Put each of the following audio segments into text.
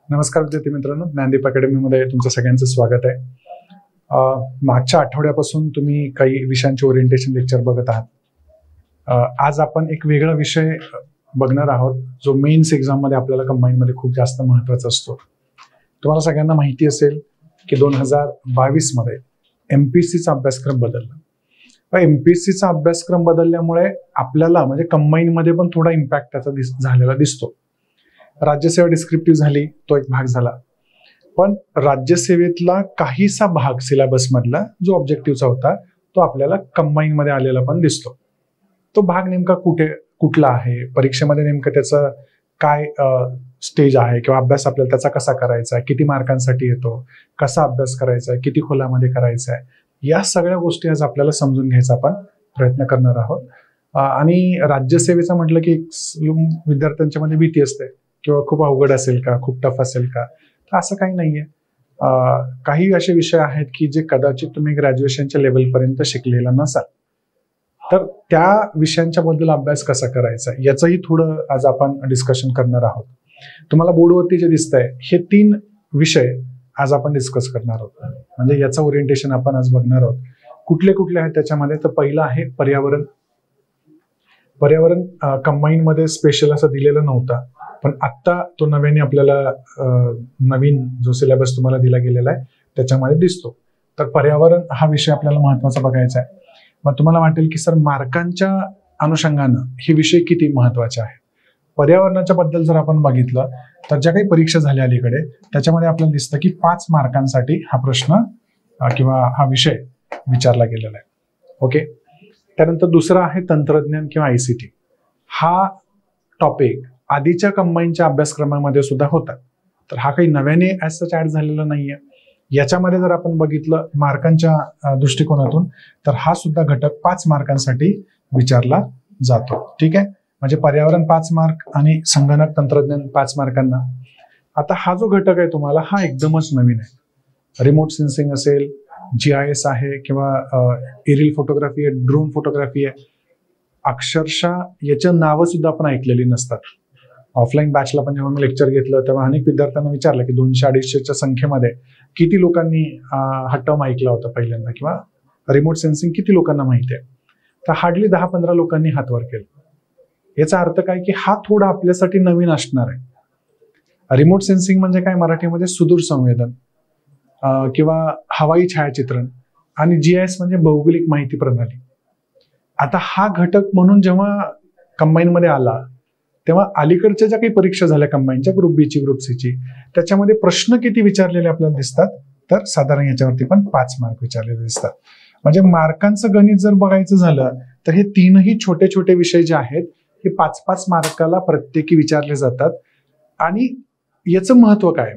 नमस्कार विद्यार्थी मित्रांनो, ज्ञानदीप अकॅडमीमध्ये तुमचं सगळ्यांचं स्वागत आहे. मागच्या आठवड्यापासून तुम्ही काही विषयांचे ओरिएंटेशन लेक्चर बघत आहात. आज आपण एक वेगळा विषय बघणार आहोत जो मेन्स एक्झाममध्ये आपल्याला कंबाईनमध्ये खूप जास्त महत्त्वाचा असतो. तुम्हाला सगळ्यांना माहिती असेल की 2022 मध्ये MPSCचा अभ्यासक्रम बदलला. MPSCचा अभ्यासक्रम बदलल्यामुळे आपल्याला म्हणजे कंबाईनमध्ये पण थोडा इम्पॅक्ट त्याचा झालेला दिसतो. राज्यसेवा डिस्क्रिप्टिव्ह झाली, तो एक भाग झाला, पण राज्यसेवेतला काहीसा भाग सिलेबस मधला जो ऑब्जेक्टिव्हचा होता तो आपल्याला कंबाईन मध्ये आलेला पण दिसतो. तो भाग नेमका कुठला आहे, परीक्षेमध्ये नेमकं त्याचं काय स्टेज आहे किंवा अभ्यास आपल्याला त्याचा कसा करायचा आहे, किती मार्कांसाठी येतो, कसा अभ्यास करायचा आहे, किती खोलामध्ये करायचा आहे, या सगळ्या गोष्टी आज आपल्याला समजून घ्यायचा आपण प्रयत्न करणार आहोत. आणि राज्यसेवेचं म्हटलं की विद्यार्थ्यांच्या मध्ये भीती असते किंवा खूप अवघड असेल का, खूप टफ असेल का, तर असं काही नाहीये. काही असे विषय आहेत की जे कदाचित तुम्ही ग्रॅज्युएशनच्या लेवलपर्यंत शिकलेला नसाल, तर त्या विषयांच्या बद्दल अभ्यास कसा करायचा याचंही थोडं आज आपण डिस्कशन करणार आहोत. तुम्हाला बोर्डवरती जे दिसतंय हे 3 विषय आज आपण डिस्कस करणार आहोत, म्हणजे याचं ओरिएंटेशन आपण आज बघणार आहोत. कुठले कुठले आहेत त्याच्यामध्ये, तर पहिलं आहे पर्यावरण. पर्यावरण कंबाईन मध्ये स्पेशल असं दिलेलं नव्हता, पण आत्ता तो नव्याने आपल्याला नवीन जो सिलेबस तुम्हाला दिला गेलेला आहे त्याच्यामध्ये दिसतो. तर पर्यावरण हा विषय आपल्याला महत्वाचा बघायचा आहे. मग तुम्हाला वाटेल की सर मार्कांच्या अनुषंगानं हे विषय किती महत्वाचे आहेत. पर्यावरणाच्या बद्दल जर आपण बघितलं तर ज्या काही परीक्षा झाल्या अलीकडे त्याच्यामध्ये आपल्याला दिसतं की 5 मार्कांसाठी हा प्रश्न किंवा हा विषय विचारला गेलेला आहे. ओके, त्यानंतर दुसरा आहे तंत्रज्ञान किंवा ICT. हा टॉपिक आधीच्या कंबाईनच्या अभ्यासक्रमामध्ये सुद्धा होता, तर हा काही नव्याने ऍज सच ऍड झालेला नाहीये. याच्यामध्ये जर आपण बघितलं मार्कांच्या दृष्टिकोनातून तर हा सुद्धा घटक 5 मार्कांसाठी विचारला जातो. ठीक आहे, म्हणजे पर्यावरण 5 मार्क आणि संगणक तंत्रज्ञान 5 मार्कांना. आता हा जो घटक आहे तुम्हाला हा एकदमच नवीन आहे. रिमोट सेन्सिंग असेल, GIS आहे किंवा एरियल फोटोग्राफी आहे, ड्रोन फोटोग्राफी आहे. अक्षरशः याचं नावं सुद्धा आपण ऐकलेली नसतात. ऑफलाईन बॅचला पण जेव्हा मी लेक्चर घेतलं तेव्हा अनेक विद्यार्थ्यांना विचारलं की 200-250च्या संख्येमध्ये किती लोकांनी हा टर्म ऐकला होता पहिल्यांदा, किंवा रिमोट सेन्सिंग किती लोकांना माहिती आहे. तर हार्डली 10-15 लोकांनी हात वर केला. याचा अर्थ काय की हा थोडा आपल्यासाठी नवीन असणार आहे. रिमोट सेन्सिंग म्हणजे काय, मराठीमध्ये सुदूर संवेदन किंवा हवाई छायाचित्रण, आणि GIS म्हणजे भौगोलिक माहिती प्रणाली. आता हा घटक म्हणून जेव्हा कंबाईन मध्ये आला तेव्हा अलीकडच्या ज्या काही परीक्षा झाल्या कंबाईनच्या, ग्रुप B ची, ग्रुप C ची, त्याच्यामध्ये प्रश्न किती विचारलेले आपल्याला दिसतात, तर साधारण याच्यावरती पण 5 मार्क विचारलेले दिसतात. म्हणजे मार्कांचं गणित जर बघायचं झालं तर हे 3ही छोटे छोटे विषय जे आहेत हे 5-5 मार्काला प्रत्येकी विचारले जातात. आणि याचं महत्व काय,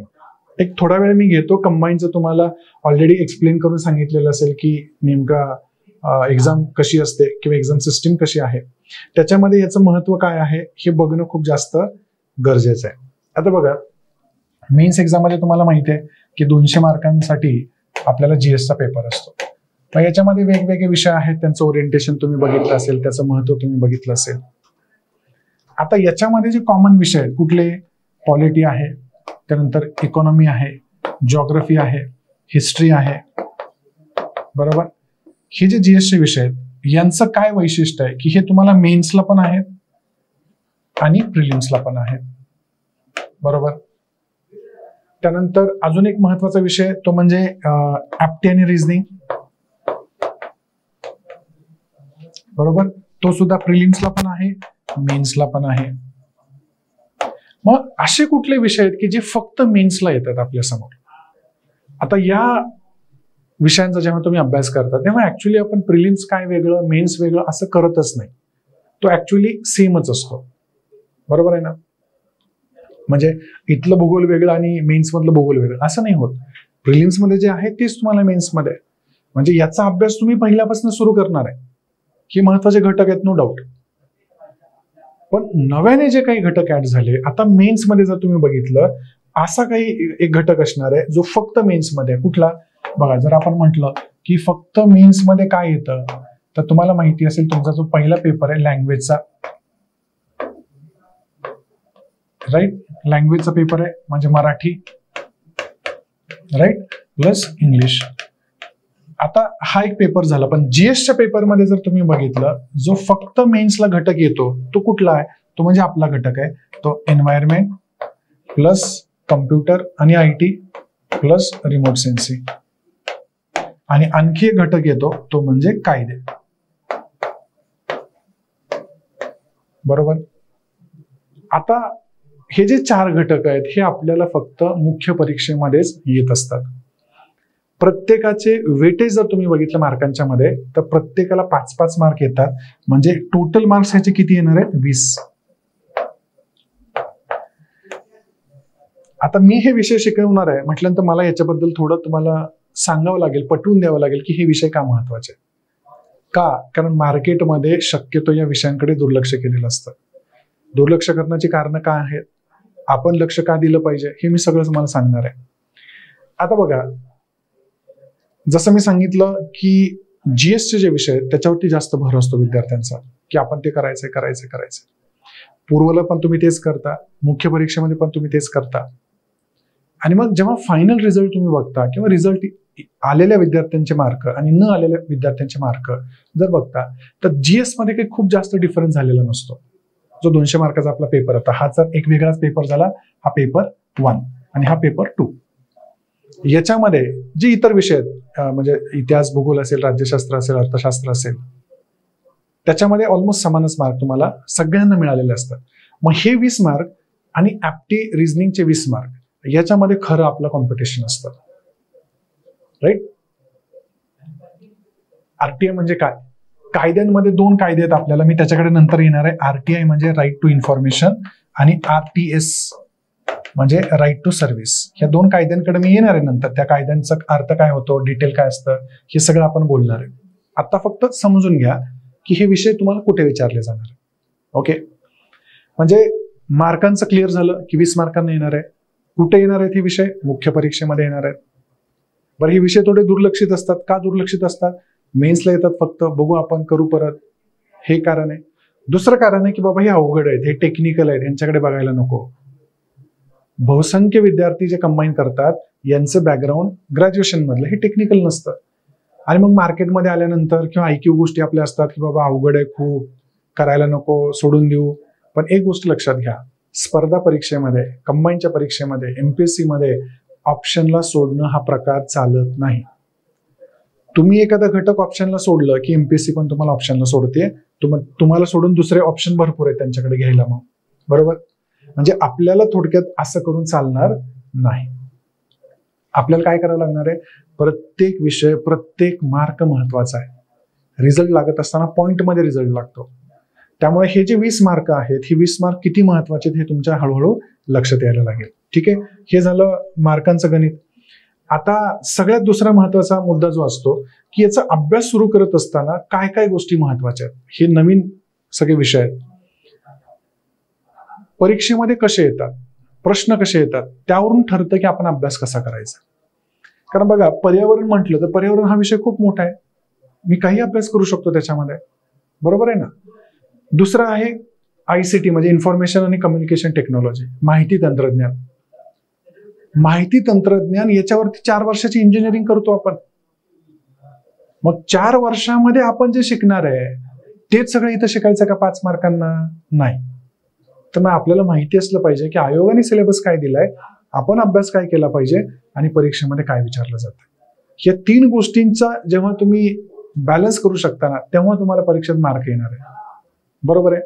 एक थोडा वेळ मी घेतो. कंबाईनचं तुम्हाला ऑलरेडी एक्सप्लेन करून सांगितलेलं असेल की नेमका एक्झाम कशी असते किंवा एक्झाम सिस्टीम कशी आहे. त्याच्यामध्ये याचं महत्व काय आहे हे बघणं खूप जास्त गरजेचं आहे. आता बघा, मेन्स एक्झाम मध्ये तुम्हाला माहिती आहे की 200 मार्कांसाठी आपल्याला GS चा पेपर असतो. तर याच्यामध्ये वेगवेगळे विषय आहेत, त्यांचं ओरिएंटेशन तुम्ही बघितलं असेल, त्याचं महत्व तुम्ही बघितलं असेल. आता याच्यामध्ये जे कॉमन विषय आहेत कुठले, पॉलिटी आहे, त्यानंतर इकॉनॉमी आहे, जिओग्राफी आहे, हिस्ट्री आहे, बरोबर. हे जे GS चे विषय आहेत यांचं काय वैशिष्ट्य आहे की हे तुम्हाला मेन्सला पण आहेत आणि प्रिलिम्सला पण आहेत, बरोबर. त्यानंतर अजून एक महत्वाचा विषय तो म्हणजे ऍप्टी आणि रिझनिंग, बरोबर. तो सुद्धा प्रिलिम्सला पण आहे, मेन्सला पण आहे. मग असे कुठले विषय आहेत की जे फक्त मेन्सला येतात आपल्या समोर. आता या विषयांचा जेव्हा तुम्ही अभ्यास करता तेव्हा ऍक्च्युली आपण प्रिलिम्स काय वेगळं, मेन्स वेगळं असं करतच नाही. तो ऍक्च्युली सेमच असतो, बरोबर आहे ना. म्हणजे इथलं भूगोल वेगळं आणि मेन्स मधलं भूगोल वेगळं असं नाही होत. प्रिलिम्स मध्ये जे आहे तेच तुम्हाला मेन्स मध्ये, म्हणजे याचा अभ्यास तुम्ही पहिल्यापासून सुरू करणार आहे. हे महत्वाचे घटक आहेत, नो डाऊट. पण नव्याने जे काही घटक ऍड झाले आता मेन्स मध्ये जर तुम्ही बघितलं, असा काही एक घटक असणार आहे जो फक्त मेन्स मध्ये. कुठला बघा, जर आपण म्हटलं की फक्त मेन्स मध्ये काय येतं, तर तुम्हाला माहिती असेल तुमचा जो पहिला पेपर आहे लँग्वेजचा, राईट. लँग्वेजचा पेपर आहे म्हणजे मराठी, राईट, प्लस इंग्लिश. आता हा एक पेपर झाला. पण जीएसच्या पेपरमध्ये जर तुम्ही बघितलं, जो फक्त मेन्सला घटक येतो तो कुठला आहे? तो म्हणजे आपला घटक आहे, तो एन्व्हायरमेंट प्लस कम्प्युटर आणि IT प्लस रिमोट सेन्सिंग. आणि आणखी एक घटक येतो तो म्हणजे कायदे. बरोबर. आता हे जे 4 घटक आहेत हे आपल्याला फक्त मुख्य परीक्षेमध्येच येत असतात. प्रत्येकाचे वेटेज जर तुम्ही बघितलं मार्कांच्या मध्ये, तर प्रत्येकाला 5-5 मार्क येतात. म्हणजे टोटल मार्क्स ह्याचे किती येणार आहेत? 20. आता मी हे विषय शिकवणार आहे म्हटल्यानंतर मला याच्याबद्दल थोडं तुम्हाला सांगावं लागेल, पटवून द्यावं लागेल की हे विषय का महत्वाचे. का? कारण मार्केटमध्ये शक्यतो या विषयांकडे दुर्लक्ष केलेलं असतं. दुर्लक्ष करण्याची कारणं काय आहेत, आपण लक्ष का दिलं पाहिजे, हे मी सगळं तुम्हाला सांगणार आहे. आता बघा, जसं मी सांगितलं की जीएसचे जे विषय आहेत त्याच्यावरती जास्त भर असतो विद्यार्थ्यांचा, की आपण ते करायचंय. पूर्वला पण तुम्ही तेच करता, मुख्य परीक्षेमध्ये पण तुम्ही तेच करता. आणि मग जेव्हा फायनल रिझल्ट तुम्ही बघता किंवा रिझल्ट आलेल्या विद्यार्थ्यांचे मार्क आणि न आलेल्या विद्यार्थ्यांचे मार्क जर बघता, तर जीएस मध्ये काही खूप जास्त डिफरन्स झालेला नसतो. जो 200 मार्काचा आपला पेपर होता, हा जर एक वेगळाच पेपर झाला, हा पेपर 1 आणि हा पेपर 2. याच्यामध्ये जे इतर विषय आहेत, म्हणजे इतिहास, भूगोल असेल, राज्यशास्त्र असेल, अर्थशास्त्र असेल, त्याच्यामध्ये ऑलमोस्ट समानच मार्क तुम्हाला सगळ्यांना मिळालेले असतात. मग हे 20 मार्क आणि ऍप्टी रिझनिंगचे 20 मार्क, याच्यामध्ये खरं आपलं कॉम्पिटिशन असतं, राईट. आरटीआय म्हणजे काय? कायद्यांमध्ये 2 कायदे आहेत आपल्याला, मी त्याच्याकडे नंतर येणार आहे. आरटीआय म्हणजे राईट टू इन्फॉर्मेशन आणि आरटीएस म्हणजे राईट टू सर्व्हिस. या 2 कायद्यांकडे मी येणार आहे नंतर. त्या कायद्यांचा अर्थ काय होतो, डिटेल काय असतं, हे सगळं आपण बोलणार आहे. आता फक्त समजून घ्या की हे विषय तुम्हाला कुठे विचारले जाणार आहे. ओके, म्हणजे मार्कांचं क्लिअर झालं की 20 मार्कांना येणार आहे. कुठे येणार आहेत हे विषय? मुख्य परीक्षेमध्ये येणार आहेत. बरं, हे विषय थोडे दुर्लक्षित असतात. का दुर्लक्षित असतात? मेन्सला येतात फक्त, बघू आपण, करू परत, हे कारण आहे. दुसरं कारण आहे की बाबा हे अवघड आहेत, हे टेक्निकल आहेत, यांच्याकडे बघायला नको. बहुसंख्य विद्यार्थी जे कंबाईन करतात यांचं बॅकग्राऊंड ग्रॅज्युएशन मधलं, हे टेक्निकल नसतं. आणि मग मार्केटमध्ये आल्यानंतर किंवा IQ गोष्टी आपल्या असतात की बाबा अवघड आहे, खूप करायला नको, सोडून देऊ. पण एक गोष्ट लक्षात घ्या, स्पर्धा परीक्षेमध्ये, कंबाईनच्या परीक्षेमध्ये, MPSC मध्ये ऑप्शनला सोडणं हा प्रकार चालत नाही. तुम्ही एखादा घटक ऑप्शनला सोडलं की MPSC पण तुम्हाला ऑप्शनला सोडते. तुम्हाला सोडून दुसरे ऑप्शन भरपूर आहेत त्यांच्याकडे घ्यायला. मग बरोबर, म्हणजे आपल्याला थोडक्यात असं करून चालणार नाही. आपल्याला काय करावं लागणार आहे? प्रत्येक विषय, प्रत्येक मार्क महत्वाचा आहे. रिझल्ट लागत असताना पॉइंटमध्ये रिझल्ट लागतो. त्यामुळे हे जे 20 मार्क आहेत, हे 20 मार्क किती महत्वाचे हे तुमच्या हळूहळू लक्षात यायला लागेल. ठीक आहे, हे झालं मार्कांचं गणित. आता सगळ्यात दुसरा महत्वाचा मुद्दा जो असतो की याचा अभ्यास सुरू करत असताना काय काय गोष्टी महत्वाच्या आहेत. हे नवीन सगळे विषय आहेत, परीक्षेमध्ये कसे येतात, प्रश्न कसे येतात, त्यावरून ठरतं की आपण अभ्यास कसा करायचा. कारण बघा, पर्यावरण म्हटलं तर पर्यावरण हा विषय खूप मोठा आहे. मी काही अभ्यास करू शकतो त्याच्यामध्ये, बरोबर आहे ना. दुसरं आहे ICT म्हणजे इन्फॉर्मेशन आणि कम्युनिकेशन टेक्नॉलॉजी, माहिती तंत्रज्ञान. माहिती तंत्रज्ञान याच्यावरती 4 वर्षाची इंजिनिअरिंग करतो आपण. मग 4 वर्षामध्ये आपण जे शिकणार आहे तेच सगळं इथं शिकायचं का 5 मार्कांना? नाही. तर मग आपल्याला माहिती असलं पाहिजे की आयोगाने सिलेबस काय दिलाय, आपण अभ्यास काय केला पाहिजे आणि परीक्षेमध्ये काय विचारलं जातं. या 3 गोष्टींचा जेव्हा तुम्ही बॅलन्स करू शकता ना, तेव्हा तुम्हाला परीक्षेत मार्क येणार आहे. बरोबर आहे.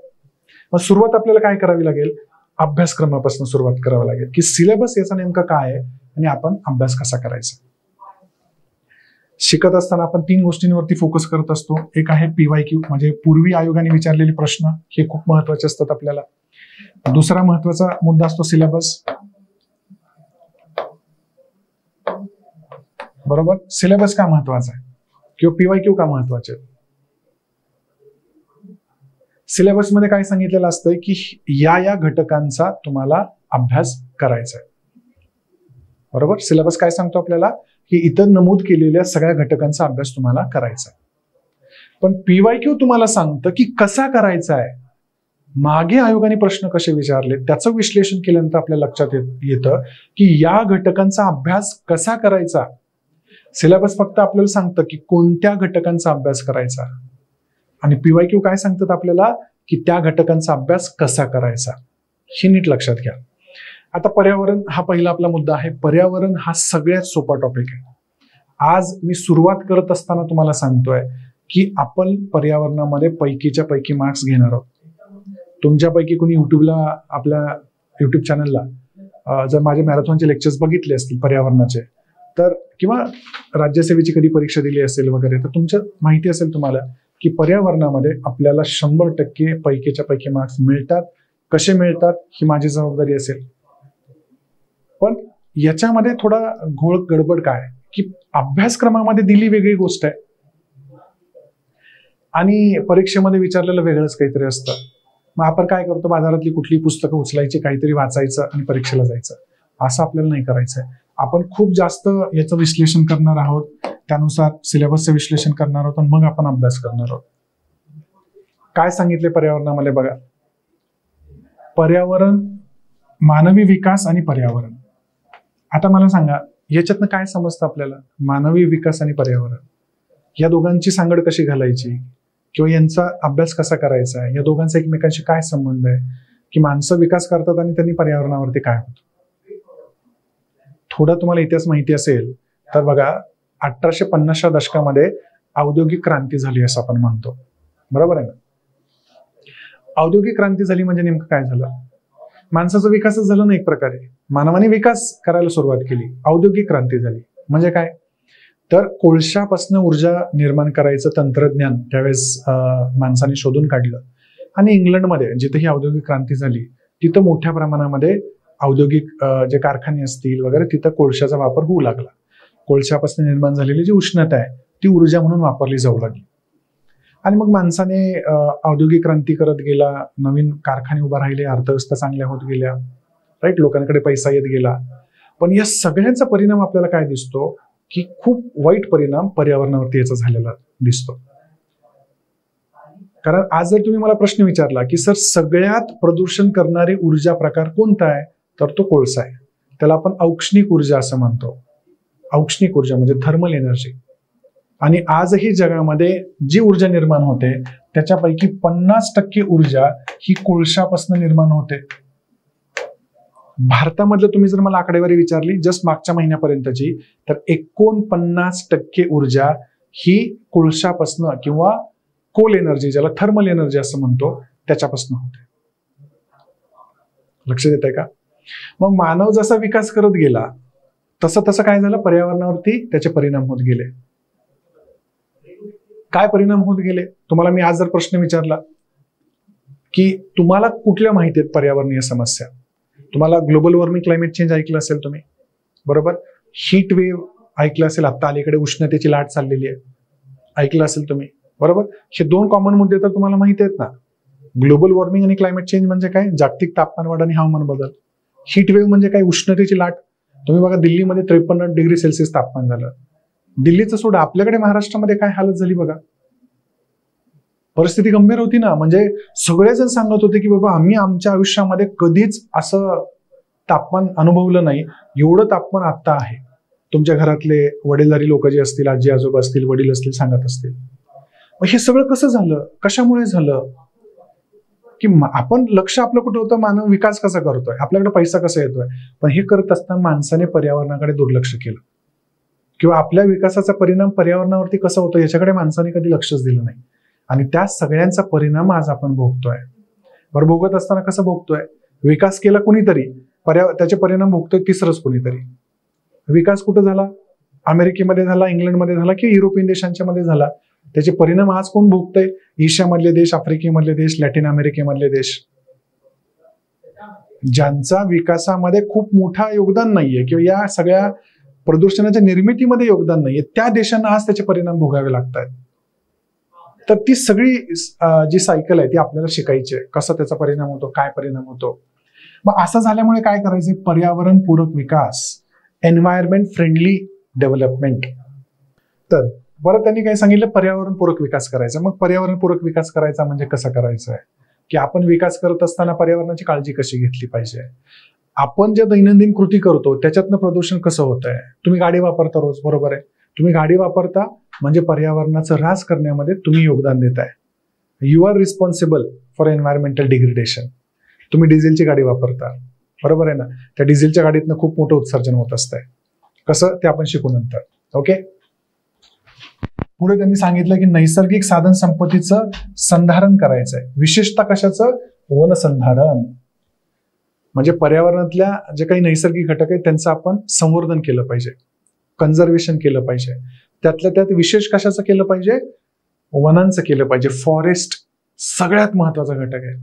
मग सुरुवात आपल्याला काय करावी लागेल? अभ्यासक्रमापासून सुरुवात करावी लागेल की सिलेबस याचा नेमका काय आहे आणि आपण अभ्यास कसा करायचा. शिकत असताना आपण 3 गोष्टींवरती फोकस करत असतो. एक आहे PYQ म्हणजे पूर्वी आयोगाने विचारलेले प्रश्न, हे खूप महत्वाचे असतात आपल्याला. दुसरा महत्वाचा मुद्दा असतो सिलेबस. बरोबर, सिलेबस का महत्वाचा आहे किंवा PYQ का महत्वाचे? सिलेबस मध्ये काय सांगितलेलं असतं की या घटकांचा तुम्हाला अभ्यास करायचा आहे. बरोबर, सिलेबस काय सांगतो आपल्याला की इतर नमूद केलेल्या सगळ्या घटकांचा अभ्यास तुम्हाला करायचा आहे. पण PYQ तुम्हाला सांगतं की कसा करायचा आहे. मागे आयोगाने प्रश्न कसे विचारले त्याचं विश्लेषण केल्यानंतर आपल्याला लक्षात येतं की या घटकांचा अभ्यास कसा करायचा. सिलेबस फक्त आपल्याला सांगतं की कोणत्या घटकांचा अभ्यास करायचा, आणि PYQ काय सांगतात आपल्याला की त्या घटकांचा अभ्यास कसा करायचा. हे नीट लक्षात घ्या. आता पर्यावरण हा पहिला आपला मुद्दा आहे. पर्यावरण हा सगळ्यात सोपा टॉपिक आहे. आज मी सुरुवात करत असताना तुम्हाला सांगतोय की आपण पर्यावरणामध्ये पैकीच्या पैकी मार्क्स घेणार आहोत. तुमच्यापैकी कोणी आपल्या युट्यूब चॅनलला जर माझे मॅरेथॉनचे लेक्चर्स बघितले असतील पर्यावरणाचे, तर किंवा राज्यसेवेची कधी परीक्षा दिली असेल वगैरे, तर तुमचं माहिती असेल तुम्हाला की पर्यावरणामध्ये आपल्याला 100% पैकीच्या पैकी मार्क्स मिळतात. कसे मिळतात ही माझी जबाबदारी असेल. पण याच्यामध्ये थोडा घोळ गडबड काय की अभ्यासक्रमामध्ये दिली वेगळी गोष्ट आहे आणि परीक्षेमध्ये विचारलेलं वेगळंच काहीतरी असतं. मग आपण काय करतो, बाजारातली कुठली पुस्तकं उचलायची, काहीतरी वाचायचं आणि परीक्षेला जायचं. असं आपल्याला नाही करायचंय. आपण खूप जास्त याचं विश्लेषण करणार आहोत, त्यानुसार सिलेबसचं विश्लेषण करणार आहोत आणि मग आपण अभ्यास करणार आहोत. काय सांगितले पर्यावरणामध्ये बघा. पर्यावरण, मानवी विकास आणि पर्यावरण. आता मला सांगा याच्यातनं काय समजतं आपल्याला. मानवी विकास आणि पर्यावरण या दोघांची सांगड कशी घालायची किंवा यांचा अभ्यास कसा करायचा आहे, या दोघांचा एकमेकांशी काय संबंध आहे, की माणसं विकास करतात आणि त्यांनी पर्यावरणावरती काय होतं. थोडा तुम्हाला इतिहास माहिती असेल तर बघा, 1850च्या दशकामध्ये औद्योगिक क्रांती झाली असं आपण म्हणतो, बरोबर आहे ना. औद्योगिक क्रांती झाली म्हणजे नेमकं काय झालं, माणसाचा विकासच झाला ना एक प्रकारे. मानवाने विकास करायला सुरुवात केली, औद्योगिक क्रांती झाली. म्हणजे काय तर कोळशापासून ऊर्जा निर्माण करायचं तंत्रज्ञान त्यावेळेस माणसाने शोधून काढलं आणि इंग्लंडमध्ये जिथे ही औद्योगिक क्रांती झाली तिथं मोठ्या प्रमाणामध्ये औद्योगिक जे कारखाने असतील वगैरे तिथं कोळशाचा वापर होऊ लागला. कोळशापासून निर्माण झालेली जी उष्णता आहे ती ऊर्जा म्हणून वापरली जाऊ लागली आणि मग माणसाने औद्योगिक क्रांती करत गेला, नवीन कारखाने उभा राहिले, अर्थव्यवस्था चांगल्या होत गेल्या, राईट, लोकांकडे पैसा येत गेला. पण या सगळ्यांचा परिणाम आपल्याला काय दिसतो की खूप वाईट परिणाम पर्यावरणावरती याचा झालेला दिसतो. कारण आज जर तुम्ही मला प्रश्न विचारला की सर सगळ्यात प्रदूषण करणारे ऊर्जा प्रकार कोणता आहे, तर तो कोळसा आहे. त्याला आपण औष्णिक ऊर्जा असं म्हणतो. औष्णिक ऊर्जा म्हणजे थर्मल एनर्जी. आणि आजही जगामध्ये जी ऊर्जा निर्माण होते त्याच्यापैकी 50% ऊर्जा ही कोळशापासून निर्माण होते. भारतामधलं तुम्ही जर मला आकडेवारी विचारली जस्ट मागच्या महिन्यापर्यंतची, तर 49% ऊर्जा ही कोळशापासून किंवा कोल एनर्जी, ज्याला थर्मल एनर्जी असं म्हणतो, त्याच्यापासून होते. लक्ष देत आहे का. मग मानव जसा विकास करत गेला तसं तसं काय झालं, पर्यावरणावरती त्याचे परिणाम होत गेले. काय परिणाम होत गेले तुम्हाला मी आज जर प्रश्न विचारला की तुम्हाला कुठल्या माहिती आहेत पर्यावरणीय समस्या, तुम्हाला ग्लोबल वॉर्मिंग, क्लायमेट चेंज ऐकलं असेल तुम्ही, बरोबर. हीट वेव्ह ऐकलं असेल, आता अलीकडे उष्णतेची लाट चाललेली आहे, ऐकलं असेल तुम्ही, बरोबर. हे दोन कॉमन मुद्दे तर तुम्हाला माहिती आहेत ना. ग्लोबल वॉर्मिंग आणि क्लायमेट चेंज म्हणजे काय, जागतिक तापमान वाढ आणि हवामान बदल. हीट वेव्ह म्हणजे काय, उष्णतेची लाट. तुम्ही बघा दिल्लीमध्ये 53 डिग्री सेल्सिअस तापमान झालं. दिल्लीचं सोडा, आपल्याकडे महाराष्ट्रामध्ये काय हालत झाली बघा. परिस्थिती गंभीर होती ना. म्हणजे सगळेजण सांगत होते की बाबा आम्ही आमच्या आयुष्यामध्ये कधीच असं तापमान अनुभवलं नाही, एवढं तापमान आता आहे. तुमच्या घरातले वडीलधारी लोक जे असतील, आजी आजोबा असतील, वडील असतील, सांगत असतील. मग हे सगळं कसं झालं, कशामुळे झालं, की आपण लक्ष आपलं कुठं होतं, मानव विकास कसा करतोय, आपल्याकडे पैसा कसा येतोय. पण हे करत असताना माणसाने पर्यावरणाकडे दुर्लक्ष केलं किंवा आपल्या विकासाचा परिणाम पर्यावरणावरती कसा होतो याच्याकडे माणसाने कधी लक्षच दिलं नाही. आणि त्या सगळ्यांचा परिणाम आज आपण भोगतोय. बरं, भोगत असताना कसं भोगतोय, विकास केला कुणीतरी, त्याचे परिणाम भोगतोय तिसरंच कुणीतरी. विकास कुठं झाला, अमेरिकेमध्ये झाला, इंग्लंडमध्ये झाला की युरोपियन देशांच्या मध्ये झाला. त्याचे परिणाम आज कोण भोगतोय, एशियामधले देश, आफ्रिकेमधले देश, लॅटिन अमेरिकेमधले देश, ज्यांचा विकासामध्ये खूप मोठा योगदान नाहीये किंवा या सगळ्या प्रदूषणाच्या निर्मितीमध्ये योगदान नाहीये, त्या देशांना आज त्याचे परिणाम भोगावे लागतात. तर ती सगळी जी सायकल आहे ती आपल्याला शिकायची आहे, कसा त्याचा परिणाम होतो, काय परिणाम होतो. मग असं झाल्यामुळे काय करायचं, पर्यावरण पूरक विकास, एन्व्हायरमेंट फ्रेंडली डेव्हलपमेंट. तर बरं, त्यांनी काय सांगितलं, पर्यावरण पूरक विकास करायचा. मग पर्यावरण पूरक विकास करायचा म्हणजे कसा करायचा आहे की आपण विकास करत असताना पर्यावरणाची काळजी कशी घेतली पाहिजे. आपण ज्या दैनंदिन कृती करतो त्याच्यातनं प्रदूषण कसं होत आहे. तुम्ही गाडी वापरता रोज, बरोबर आहे. तुम्ही गाडी वापरता म्हणजे पर्यावरणाचा ऱ्हास करण्यामध्ये तुम्ही योगदान देताय. You are responsible for environmental degradation. तुम्ही डिझेलची गाडी वापरता, बरोबर आहे ना. त्या डिझेलच्या गाडीतनं खूप मोठं उत्सर्जन होत असतंय. कसं ते आपण शिकू नंतर. ओके. पुढे त्यांनी सांगितलं की नैसर्गिक साधन संपत्तीचं संधारण करायचंय. विशेषतः कशाचं? वनसंधारण. म्हणजे पर्यावरणातल्या जे काही नैसर्गिक घटक आहेत त्यांचं आपण संवर्धन केलं पाहिजे, कन्झर्वेशन केलं पाहिजे. त्यातल्या त्यात विशेष कशाचं केलं पाहिजे? वनांचं केलं पाहिजे. फॉरेस्ट सगळ्यात महत्वाचा घटक आहे.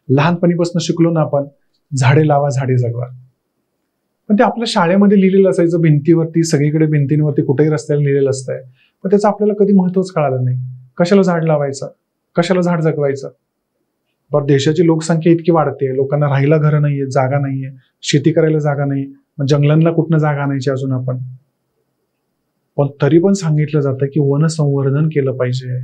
लहानपणीपासून शिकलो ना आपण, झाडे लावा झाडे जगवा. पण ते आपल्या शाळेमध्ये लिहिलेलं असायचं भिंतीवरती, सगळीकडे भिंतींवरती, कुठेही रस्त्याला लिहिलेलं असतंय. पण त्याचं आपल्याला कधी महत्वच कळालं नाही. कशाला झाड लावायचं, कशाला झाड जगवायचं. बरं, देशाची लोकसंख्या इतकी वाढते, लोकांना राहायला घरं नाहीये, जागा नाहीये, शेती करायला जागा नाही, मग जंगलांना कुठनं जागा आणायची अजून आपण. पण तरी पण सांगितलं जातं की वनसंवर्धन केलं पाहिजे.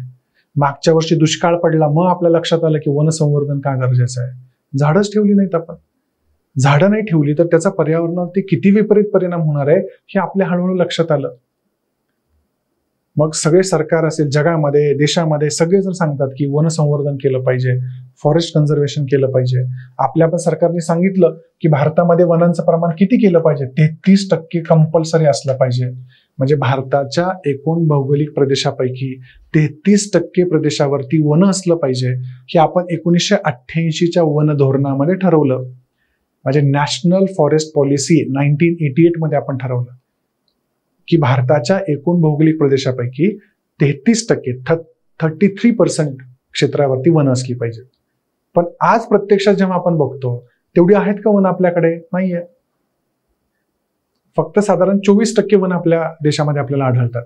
मागच्या वर्षी दुष्काळ पडला, मग आपल्या लक्षात आलं की वनसंवर्धन का गरजेचं आहे. झाडच ठेवली नाहीत आपण. झाडं नाही ठेवली तर त्याचा पर्यावरणावरती किती विपरीत परिणाम होणार आहे हे आपल्या हळूहळू लक्षात आलं. मग सगळे सरकार असेल जगामध्ये, देशामध्ये सगळेजण सांगतात की वनसंवर्धन केलं पाहिजे, फॉरेस्ट कन्झर्वेशन केलं पाहिजे. आपल्या पण सरकारने सांगितलं की भारतामध्ये वनांचं प्रमाण किती केलं पाहिजे? 33% कंपल्सरी असलं पाहिजे. म्हणजे भारताच्या एकूण भौगोलिक प्रदेशापैकी 33% प्रदेशावरती वन असलं पाहिजे. हे आपण 1988च्या वन धोरणामध्ये ठरवलं. म्हणजे नॅशनल फॉरेस्ट पॉलिसी 1988 मध्ये आपण ठरवलं की भारताच्या एकूण भौगोलिक प्रदेशापैकी 33% क्षेत्रावरती वन असली पाहिजे. पण आज प्रत्यक्षात जेव्हा आपण बघतो तेवढी आहेत का वन आपल्याकडे? नाहीये. फक्त साधारण 24% वन आपल्या देशामध्ये आपल्याला आढळतात.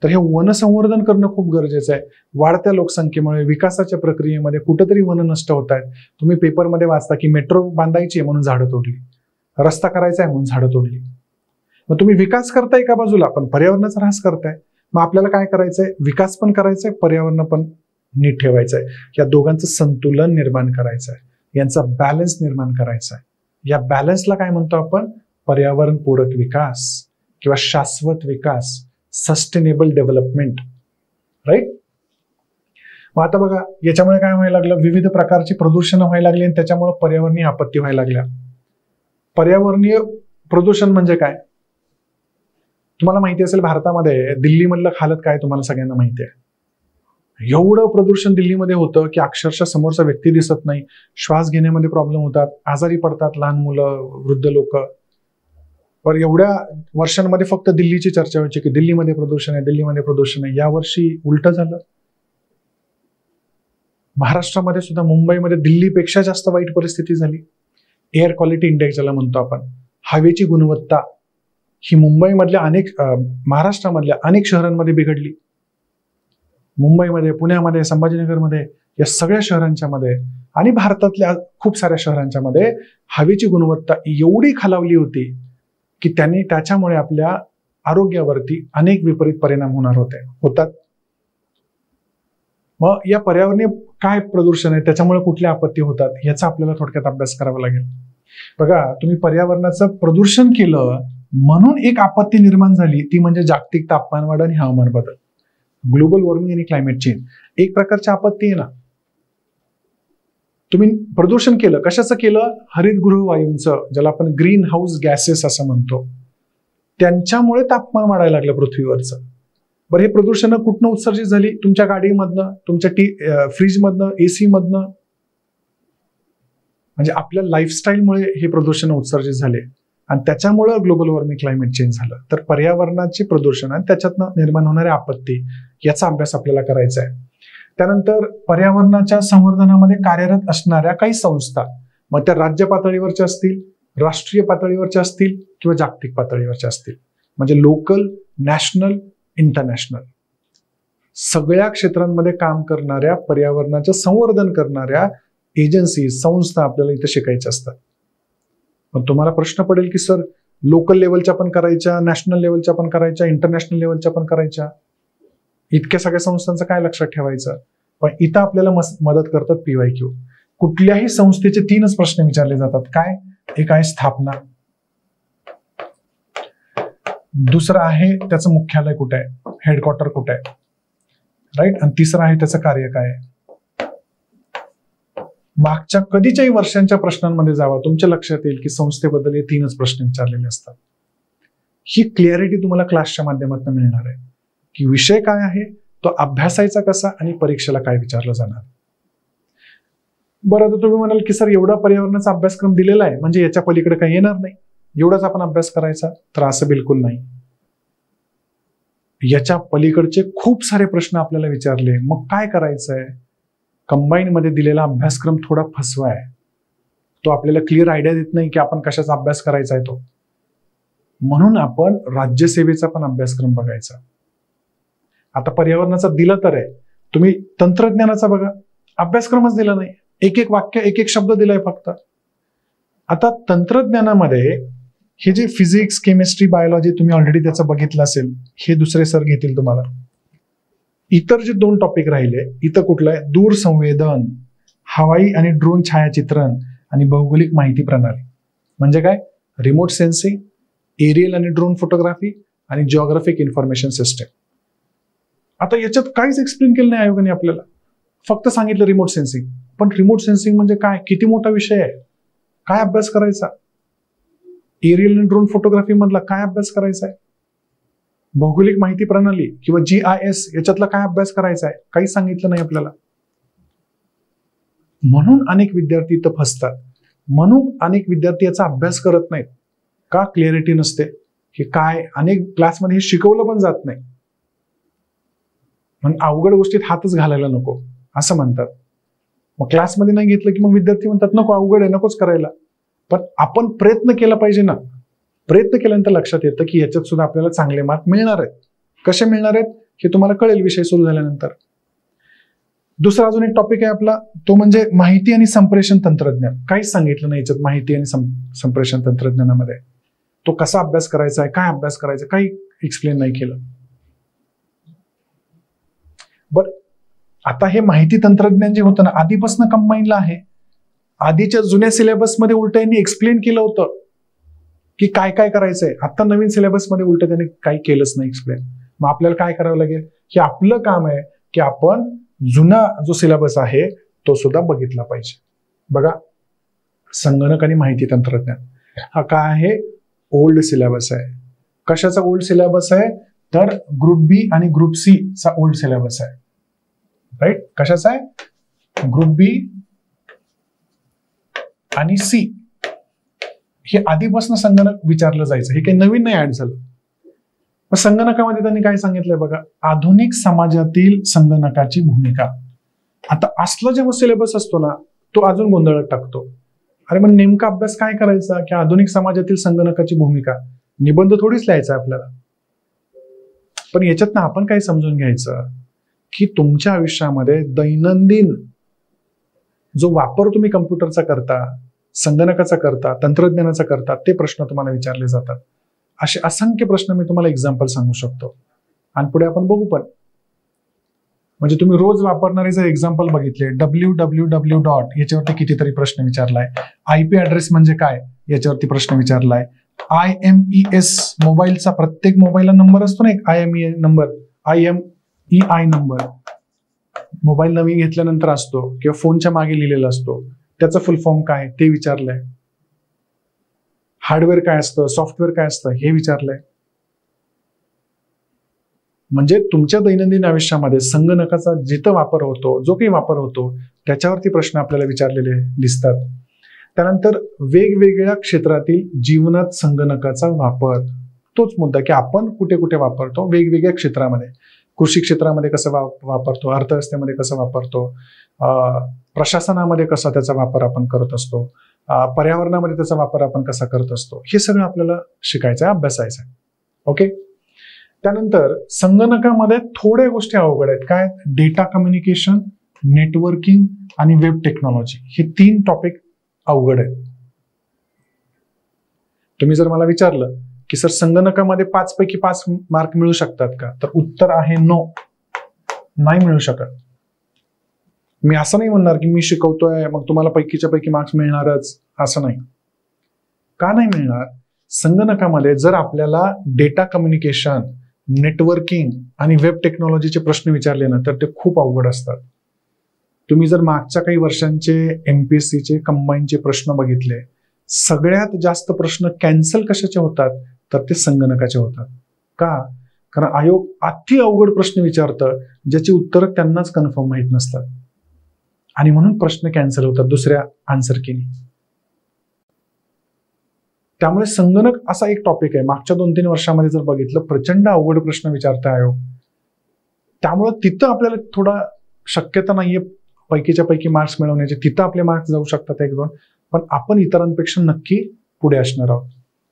तर हे वन संवर्धन करणं खूप गरजेचं आहे. वाढत्या लोकसंख्येमुळे विकासाच्या प्रक्रियेमध्ये कुठेतरी वन नष्ट होत आहेत. तुम्ही पेपरमध्ये वाचता की मेट्रो बांधायची आहे म्हणून झाडं तोडली, रस्ता करायचा आहे म्हणून झाडं तोडली. मग तुम्ही विकास करताय एका बाजूला, पण पर्यावरणाचा ऱ्हास करताय. मग आपल्याला काय करायचंय? विकास पण करायचंय, पर्यावरण पण नीट ठेवायचंय. या दोघांचं संतुलन निर्माण करायचंय, यांचा बॅलन्स निर्माण करायचा आहे. या बॅलन्सला काय म्हणतो आपण? पर्यावरण पूरक विकास किंवा शाश्वत विकास, सस्टेनेबल डेव्हलपमेंट. राईट. मग आता बघा, याच्यामुळे काय व्हायला लागलं? विविध प्रकारची प्रदूषण व्हायला लागली आणि त्याच्यामुळे पर्यावरणीय आपत्ती व्हायला लागल्या. पर्यावरणीय प्रदूषण म्हणजे काय? तुम्हाला माहिती असेल, भारतामध्ये दिल्लीमधलं हालत काय तुम्हाला सगळ्यांना माहिती आहे. एवढं प्रदूषण दिल्लीमध्ये होतं की अक्षरशः समोरचा व्यक्ती दिसत नाही, श्वास घेण्यामध्ये प्रॉब्लेम होतात, आजारी पडतात लहान मुलं, वृद्ध लोक. पण एवढ्या वर्षांमध्ये फक्त दिल्लीची चर्चा व्हायची की दिल्लीमध्ये प्रदूषण आहे, दिल्लीमध्ये प्रदूषण आहे. यावर्षी उलट झालं. महाराष्ट्रामध्ये सुद्धा, मुंबईमध्ये दिल्लीपेक्षा जास्त वाईट परिस्थिती झाली. एअर क्वालिटी इंडेक्स ज्याला म्हणतो आपण, हवेची गुणवत्ता ही मुंबईमधल्या महाराष्ट्रामधल्या अनेक शहरांमध्ये बिघडली. मुंबईमध्ये, पुण्यामध्ये, संभाजीनगरमध्ये, या सगळ्या शहरांच्या मध्ये आणि भारतातल्या खूप साऱ्या शहरांच्या मध्ये हवेची गुणवत्ता एवढी खालावली होती की त्याच्यामुळे आपल्या आरोग्यावरती अनेक विपरीत परिणाम होतात. मग या पर्यावरणीय काय प्रदूषण आहे, त्याच्यामुळे कुठल्या आपत्ती होतात, याचा आपल्याला थोडक्यात अभ्यास करावा लागेल. बघा, तुम्ही पर्यावरणाचं प्रदूषण केलं म्हणून एक आपत्ती निर्माण झाली, ती म्हणजे जागतिक तापमानवाढ आणि हवामान बदल, ग्लोबल वॉर्मिंग आणि क्लायमेट चेंज. एक प्रकारची आपत्ती आहे ना. तुम्ही प्रदूषण केलं, कशाचं केलं? हरितगृह वायूंचं, ज्याला आपण ग्रीन हाऊस गॅसेस असं म्हणतो, त्यांच्यामुळे तापमान वाढायला लागलं पृथ्वीवरचं. बरं, हे प्रदूषण कुठनं उत्सर्जित झाली? तुमच्या गाडीमधनं, तुमच्या फ्रीजमधनं, एसी मधनं. म्हणजे आपल्या लाईफस्टाईलमुळे हे प्रदूषण उत्सर्जित झाले आणि त्याच्यामुळे ग्लोबल वॉर्मिंग, क्लायमेट चेंज झालं. तर पर्यावरणाची प्रदूषण आणि त्याच्यातनं निर्माण होणारी आपत्ती, याचा अभ्यास आपल्याला करायचा आहे. त्यानंतर पर्यावरणाच्या संवर्धनामध्ये कार्यरत असणाऱ्या काही संस्था, मग त्या राज्य पातळीवरच्या असतील, राष्ट्रीय पातळीवरच्या असतील किंवा जागतिक पातळीवरच्या असतील, म्हणजे लोकल, नॅशनल, इंटरनॅशनल, सगळ्या क्षेत्रांमध्ये काम करणाऱ्या, पर्यावरणाचं संवर्धन करणाऱ्या एजन्सी, संस्था आपल्याला इथे शिकायच्या असतात. पण तुम्हाला प्रश्न पडेल की सर, लोकल लेवलच्या पण करायच्या, नॅशनल लेवलच्या पण करायच्या, इंटरनॅशनल लेवलच्या पण करायच्या, इतक्या सगळ्या संस्थांचं काय लक्षात ठेवायचं? पण इथं आपल्याला मदत करतात PYQ. कुठल्याही संस्थेचे 3च प्रश्न विचारले जातात. काय? एक आहे स्थापना, दुसरं आहे त्याचं मुख्यालय कुठे आहे, हेडक्वार्टर कुठे आहे, राईट, आणि तिसरं आहे त्याचं कार्य काय आहे. मागच्या कधीच्याही वर्षांच्या प्रश्नांमध्ये जावा, तुमच्या लक्षात येईल की संस्थेबद्दल हे 3च प्रश्न विचारलेले असतात. ही क्लिअरिटी तुम्हाला क्लासच्या माध्यमातून मिळणार आहे की विषय काय आहे, तो अभ्यासायचा कसा आणि परीक्षेला काय विचारलं जाणार. बरं, तर तुम्ही म्हणाल की सर एवढा पर्यावरणाचा अभ्यासक्रम दिलेला आहे म्हणजे याच्या पलीकडे काही येणार नाही, एवढाच आपण अभ्यास करायचा, तर असं बिलकुल नाही. याच्या पलीकडचे खूप सारे प्रश्न आपल्याला विचारले. मग काय करायचंय? कंबाईन मध्ये दिलेला अभ्यासक्रम थोडा फसवा आहे. तो आपल्याला क्लिअर आयडिया देत नाही की आपण कशाचा अभ्यास करायचा आहे तो. म्हणून आपण राज्यसेवेचा पण अभ्यासक्रम बघायचा. आता पर्यावरणाचा दिला तर आहे, तुम्ही तंत्रज्ञानाचा बघा, अभ्यासक्रमच दिला नाही, एक एक वाक्य एक एक शब्द दिलाय फक्त. आता तंत्रज्ञानामध्ये हे जे फिजिक्स, केमिस्ट्री, बायोलॉजी तुम्ही ऑलरेडी त्याचं बघितलं असेल, हे दुसरे सर घेतील तुम्हाला. इतर जे 2 टॉपिक राहिले, इथं कुठलं आहे? दूरसंवेदन, हवाई आणि ड्रोन छायाचित्रण आणि भौगोलिक माहिती प्रणाली. म्हणजे काय? रिमोट सेन्सिंग, एरियल आणि ड्रोन फोटोग्राफी आणि जिओग्राफिक इन्फॉर्मेशन सिस्टम. आता याच्यात काहीच एक्सप्लेन केलं नाही आयोगाने आपल्याला, फक्त सांगितलं रिमोट सेन्सिंग. पण रिमोट सेन्सिंग म्हणजे काय? किती मोठा विषय आहे, काय अभ्यास करायचा? एरियल आणि ड्रोन फोटोग्राफी मधला काय अभ्यास करायचा आहे? भौगोलिक माहिती प्रणाली किंवा GIS याच्यातला काय अभ्यास करायचा आहे? काहीच सांगितलं नाही आपल्याला. म्हणून अनेक विद्यार्थी इथं फसतात, म्हणून अनेक विद्यार्थी याचा अभ्यास करत नाहीत. का? क्लिअरिटी नसते की काय. अनेक क्लासमध्ये हे शिकवलं पण जात नाही, म्हणून अवघड गोष्टीत हातच घालायला नको असं म्हणतात. मग क्लासमध्ये नाही घेतलं की मग विद्यार्थी म्हणतात नको, अवघड आहे, नकोच करायला. पण आपण प्रयत्न केला पाहिजे ना. प्रयत्न केल्यानंतर लक्षात येतं की याच्यात सुद्धा आपल्याला चांगले मार्क मिळणार आहेत. कसे मिळणार आहेत हे तुम्हाला कळेल विषय सुरू झाल्यानंतर. दुसरा अजून एक टॉपिक आहे आपला, तो म्हणजे माहिती आणि संप्रेषण तंत्रज्ञान. काहीच सांगितलं नाही याच्यात माहिती आणि संप्रेषण तंत्रज्ञानामध्ये. तो कसा अभ्यास करायचा आहे, काय अभ्यास करायचा, काही एक्सप्लेन नाही केलं. बर, आता हे माहिती तंत्रज्ञान जे होतं ना, आधीपासून कंबाईनला आहे. आधीच्या जुन्या सिलेबसमध्ये उलट यांनी एक्सप्लेन केलं होतं की काय काय करायचंय. आता नवीन सिलेबसमध्ये उलट त्यांनी काही केलंच नाही एक्सप्लेन. मग आपल्याला काय करावं लागेल की आपलं काम आहे की आपण जुना जो सिलेबस आहे तो सुद्धा बघितला पाहिजे. बघा, संगणक आणि माहिती तंत्रज्ञान हा काय आहे? ओल्ड सिलेबस आहे. कशाचा ओल्ड सिलेबस आहे? तर ग्रुप बी आणि ग्रुप सी चा ओल्ड सिलेबस आहे. राईट, कशाचा आहे? ग्रुप बी आणि सी. हे आधीपासून संगणक विचारलं जायचं, हे काही नवीन नाही ऍड झालं. मग संगणकामध्ये त्यांनी काय सांगितलंय बघा, आधुनिक समाजातील संगणकाची भूमिका. आता असला जेव्हा सिलेबस असतो ना, तो अजून गोंधळात टाकतो. अरे मग नेमका अभ्यास काय करायचा की आधुनिक समाजातील संगणकाची भूमिका? निबंध थोडीच लिहायचा आपल्याला. पण याच्यात ना आपण काय समजून घ्यायचं की तुमच्या आयुष्यामध्ये दैनंदिन जो वापर तुम्ही कम्प्युटरचा करता, संगणकाचा करता, तंत्रज्ञानाचा करता, ते प्रश्न तुम्हाला विचारले जातात. असे असंख्य प्रश्न मी तुम्हाला एक्झाम्पल सांगू शकतो आणि पुढे आपण बघू पण. म्हणजे तुम्ही रोज वापरणारे जर एक्झाम्पल बघितले, www. याच्यावरती कितीतरी प्रश्न विचारलाय. IP ऍड्रेस म्हणजे काय याच्यावरती प्रश्न विचारलाय. IMES, मोबाईलचा प्रत्येक मोबाईलला नंबर असतो ना एक IMEI नंबर. मोबाईल नवीन घेतल्यानंतर असतो किंवा फोनच्या मागे लिहिलेला असतो, त्याचा फुल फॉर्म काय ते विचारलंय. हार्डवेअर काय असतं, सॉफ्टवेअर काय असतं हे विचारलंय. म्हणजे तुमच्या दैनंदिन आयुष्यामध्ये संगणकाचा जिथं वापर होतो, जो काही वापर होतो, त्याच्यावरती प्रश्न आपल्याला विचारलेले दिसतात. त्यानंतर वेगवेगळ्या क्षेत्रातील जीवनात संगणकाचा वापर, तोच मुद्दा की आपण कुठे कुठे वापरतो, वेगवेगळ्या क्षेत्रामध्ये. कृषी क्षेत्रामध्ये कसं वापरतो, अर्थव्यवस्थेमध्ये कसं वापरतो, प्रशासनामध्ये कसा त्याचा वापर आपण करत असतो, पर्यावरणामध्ये त्याचा वापर आपण कसा करत असतो, हे सगळं आपल्याला शिकायचं आहे, अभ्यासायचं आहे. ओके. त्यानंतर संगणकामध्ये थोड्या गोष्टी अवघड आहेत. काय? डेटा कम्युनिकेशन, नेटवर्किंग आणि वेब टेक्नॉलॉजी, हे 3 टॉपिक अवघड आहेत. तुम्ही जर मला विचारलं की सर संगणकामध्ये 5 पैकी 5 मार्क मिळू शकतात का, तर उत्तर आहे नो, नाही मिळू शकत. मी असं नाही म्हणणार की मी शिकवतोय मग तुम्हाला पैकीच्या पैकी मार्क्स मिळणारच, असं नाही. का नाही मिळणार? संगणकामध्ये जर आपल्याला डेटा कम्युनिकेशन, नेटवर्किंग आणि वेब टेक्नॉलॉजीचे प्रश्न विचारले ना तर ते खूप अवघड असतात. तुम्ही जर मागच्या काही वर्षांचे MPSCचे कंबाईनचे प्रश्न बघितले, सगळ्यात जास्त प्रश्न कॅन्सल कशाचे होतात तर ते संगणकाचे होतात. का? कारण आयोग अति अवघड प्रश्न विचारतं ज्याची उत्तरं त्यांनाच कन्फर्म माहीत नसतात आणि म्हणून प्रश्न कॅन्सल होतात दुसऱ्या आन्सर कीने. त्यामुळे संगणक असा एक टॉपिक आहे, मागच्या 2-3 वर्षामध्ये जर बघितलं प्रचंड अवघड प्रश्न विचारता आयोग. त्यामुळं तिथं आपल्याला थोडा शक्यता नाहीये पैकीच्या पैकी मार्क्स मिळवण्याचे, तिथं आपले मार्क्स जाऊ शकतात 1-2, पण आपण इतरांपेक्षा नक्की पुढे असणार आहोत.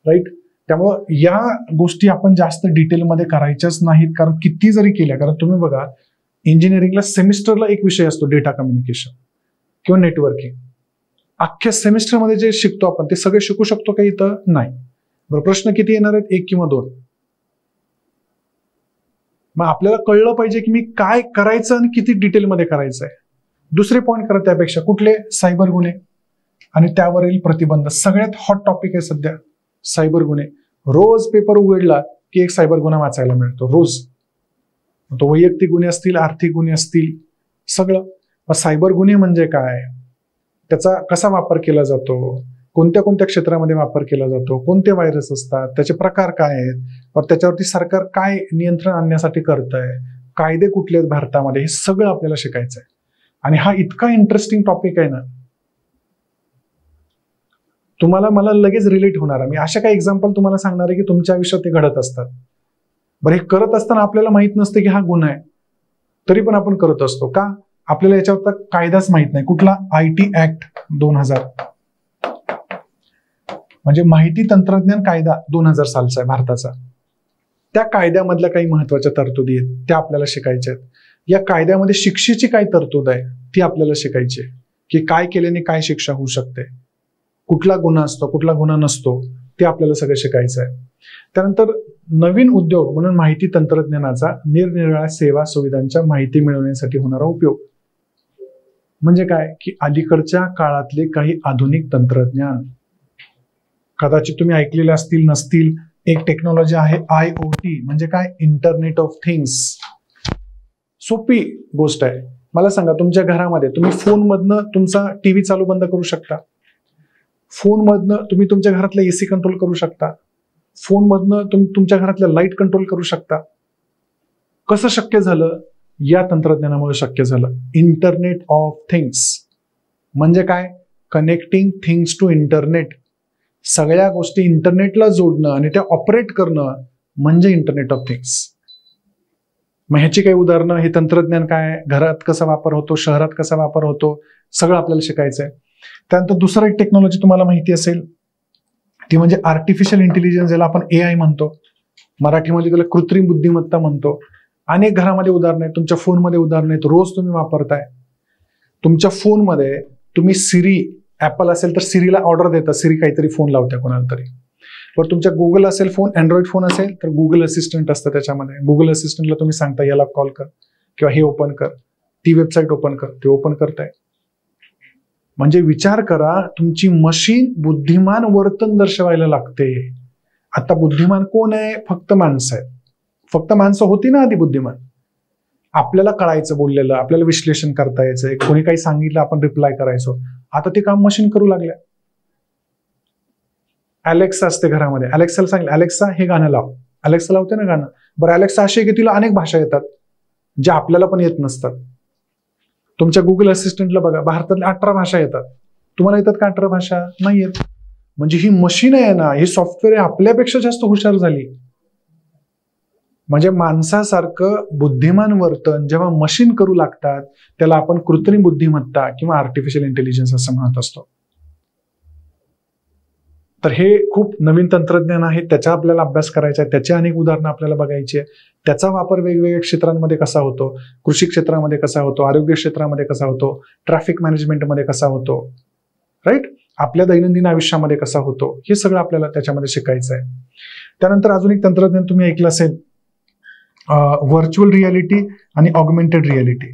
राईट? त्यामुळं या गोष्टी आपण जास्त डिटेलमध्ये करायच्याच नाहीत, कारण किती जरी केल्या, कारण तुम्ही बघा इंजिनिअरिंगला सेमिस्टरला एक विषय असतो डेटा कम्युनिकेशन किंवा नेटवर्किंग. अख्ख्या सेमिस्टरमध्ये जे शिकतो आपण ते सगळे शिकू शकतो का? इथं नाही. बरं, प्रश्न किती येणार आहेत? 1 किंवा 2. मग आपल्याला कळलं पाहिजे की मी काय करायचं आणि किती डिटेलमध्ये करायचं आहे. दुसरे पॉईंट करत त्यापेक्षा कुठले? सायबर गुन्हे आणि त्यावरील प्रतिबंध. सगळ्यात हॉट टॉपिक आहे सध्या सायबर गुन्हे. रोज पेपर उघडला की एक सायबर गुन्हा वाचायला मिळतो, रोज. तो वैयक्तिक गुन्हे असतील, आर्थिक गुन्हे असतील, सगळं. मग सायबर गुन्हे म्हणजे काय? त्याचा कसा वापर केला जातो, कोणत्या कोणत्या क्षेत्रामध्ये वापर केला जातो, कोणते व्हायरस असतात, त्याचे प्रकार काय आहेत, त्याच्यावरती सरकार काय नियंत्रण आणण्यासाठी करतंय, कायदे कुठले आहेत भारतामध्ये, हे सगळं आपल्याला शिकायचं आहे. आणि हा इतका इंटरेस्टिंग टॉपिक आहे ना, मला लगेच रिलेट होणार आहे. मी अशा काही एक्झाम्पल तुम्हाला सांगणार आहे की तुमच्या आयुष्यात ते घडत असतात. बरं, हे करत असताना आपल्याला माहित नसतं की हा गुन्हा आहे, तरी पण आपण करत असतो. का? आपल्याला याच्यावर कायदाच माहित नाही. कुठला? IT ऍक्ट 2000, म्हणजे माहिती तंत्रज्ञान कायदा 2000 सालचा आहे भारताचा. त्या कायद्यामधल्या काही महत्वाच्या तरतुदी आहेत, त्या आपल्याला शिकायच्या आहेत. या कायद्यामध्ये शिक्षेची काय तरतूद आहे ती आपल्याला शिकायची आहे, की काय केल्याने काय शिक्षा होऊ शकते, कुठला गुन्हा असतो, कुठला गुन्हा नसतो, ते आपल्याला सगळं शिकायचं आहे. त्यानंतर नवीन उद्योग म्हणून माहिती तंत्रज्ञानाचा निरनिराळ्या सेवा सुविधांच्या माहिती मिळवण्यासाठी होणारा उपयोग. म्हणजे काय? की अलीकडच्या काळातले काही आधुनिक तंत्रज्ञान, कदाचित तुम्ही ऐकलेले असतील नसतील, एक टेक्नॉलॉजी आहे IoT. म्हणजे काय? Internet of things. सोपी गोष्ट आहे. मला सांगा, तुमच्या घरामध्ये तुम्ही फोनमधनं तुमचा TV चालू बंद करू शकता, फोनमधनं तुम्ही तुमच्या घरातला AC कंट्रोल करू शकता, फोनमधनं तुम्ही तुमच्या घरातल्या लाईट कंट्रोल करू शकता. कसं शक्य झालं? या तंत्रज्ञानामुळे शक्य झालं. इंटरनेट ऑफ थिंग्स म्हणजे काय? Connecting things to internet. सगळ्या गोष्टी इंटरनेटला जोडणं आणि त्या ऑपरेट करणं म्हणजे इंटरनेट ऑफ थिंग्स. मग ह्याची काही उदाहरणं, हे तंत्रज्ञान काय, घरात कसा वापर होतो, शहरात कसा वापर होतो, सगळं आपल्याला शिकायचं आहे. त्यानंतर दुसरं एक टेक्नॉलॉजी तुम्हाला माहिती असेल, ती म्हणजे आर्टिफिशियल इंटेलिजन्स, ज्याला आपण AI म्हणतो, मराठीमध्ये त्याला कृत्रिम बुद्धिमत्ता म्हणतो. अनेक घरामध्ये उदाहरणं आहेत, तुमच्या फोनमध्ये उदाहरणं आहेत, रोज तुम्ही वापरताय. तुमच्या फोनमध्ये तुम्ही सिरी, ऍपल असेल तर सिरीला ऑर्डर देता, सिरी काहीतरी फोन लावत्या कोणाला तरी. बरं, तुमच्या गुगल असेल फोन, अँड्रॉइड फोन असेल तर गुगल असिस्टंट असतं त्याच्यामध्ये. गुगल असिस्टंटला तुम्ही सांगता याला कॉल कर किंवा हे ओपन कर, ती वेबसाईट ओपन कर, ते ओपन करताय. म्हणजे विचार करा, तुमची मशीन बुद्धिमान वर्तन दर्शवायला लागते. आता बुद्धिमान कोण आहे? फक्त माणसं आहेत. फक्त माणसं होती ना आधी बुद्धिमान. आपल्याला कळायचं बोललेलं, आपल्याला विश्लेषण करता यायचं, कोणी काही सांगितलं आपण रिप्लाय करायचो. आता ते काम मशीन करू लागल्या. अलेक्सा असते घरामध्ये, अलेक्साला सांगितलं अलेक्सा हे गाणं लाव, अलेक्सा लावते ना गाणं. बरं, अलेक्सा अशी की तिला अनेक भाषा येतात ज्या आपल्याला पण येत नसतात. तुमच्या गुगल असिस्टंटला बघा, भारतातल्या 18 भाषा येतात. तुम्हाला येतात का 18 भाषा? नाही येत. म्हणजे ही मशीन आहे ना, ही सॉफ्टवेअर आपल्यापेक्षा जास्त हुशार झाली. म्हणजे माणसासारखं बुद्धिमान वर्तन जेव्हा मशीन करू लागतात त्याला आपण कृत्रिम बुद्धिमत्ता किंवा आर्टिफिशियल इंटेलिजन्स असं म्हणत असतो. तर हे खूप नवीन तंत्रज्ञान आहे, त्याचा आपल्याला अभ्यास करायचा आहे, त्याची अनेक उदाहरणं आपल्याला बघायची आहे. त्याचा वापर वेगवेगळ्या क्षेत्रांमध्ये कसा होतो, कृषी क्षेत्रामध्ये कसा होतो, आरोग्य क्षेत्रामध्ये कसा होतो, ट्रॅफिक मॅनेजमेंटमध्ये कसा होतो, राईट, आपल्या दैनंदिन आयुष्यामध्ये कसा होतो, हे सगळं आपल्याला त्याच्यामध्ये शिकायचं आहे. त्यानंतर अजून एक तंत्रज्ञान तुम्ही ऐकलं असेल, व्हर्च्युअल रियालिटी आणि ऑगमेंटेड रियालिटी.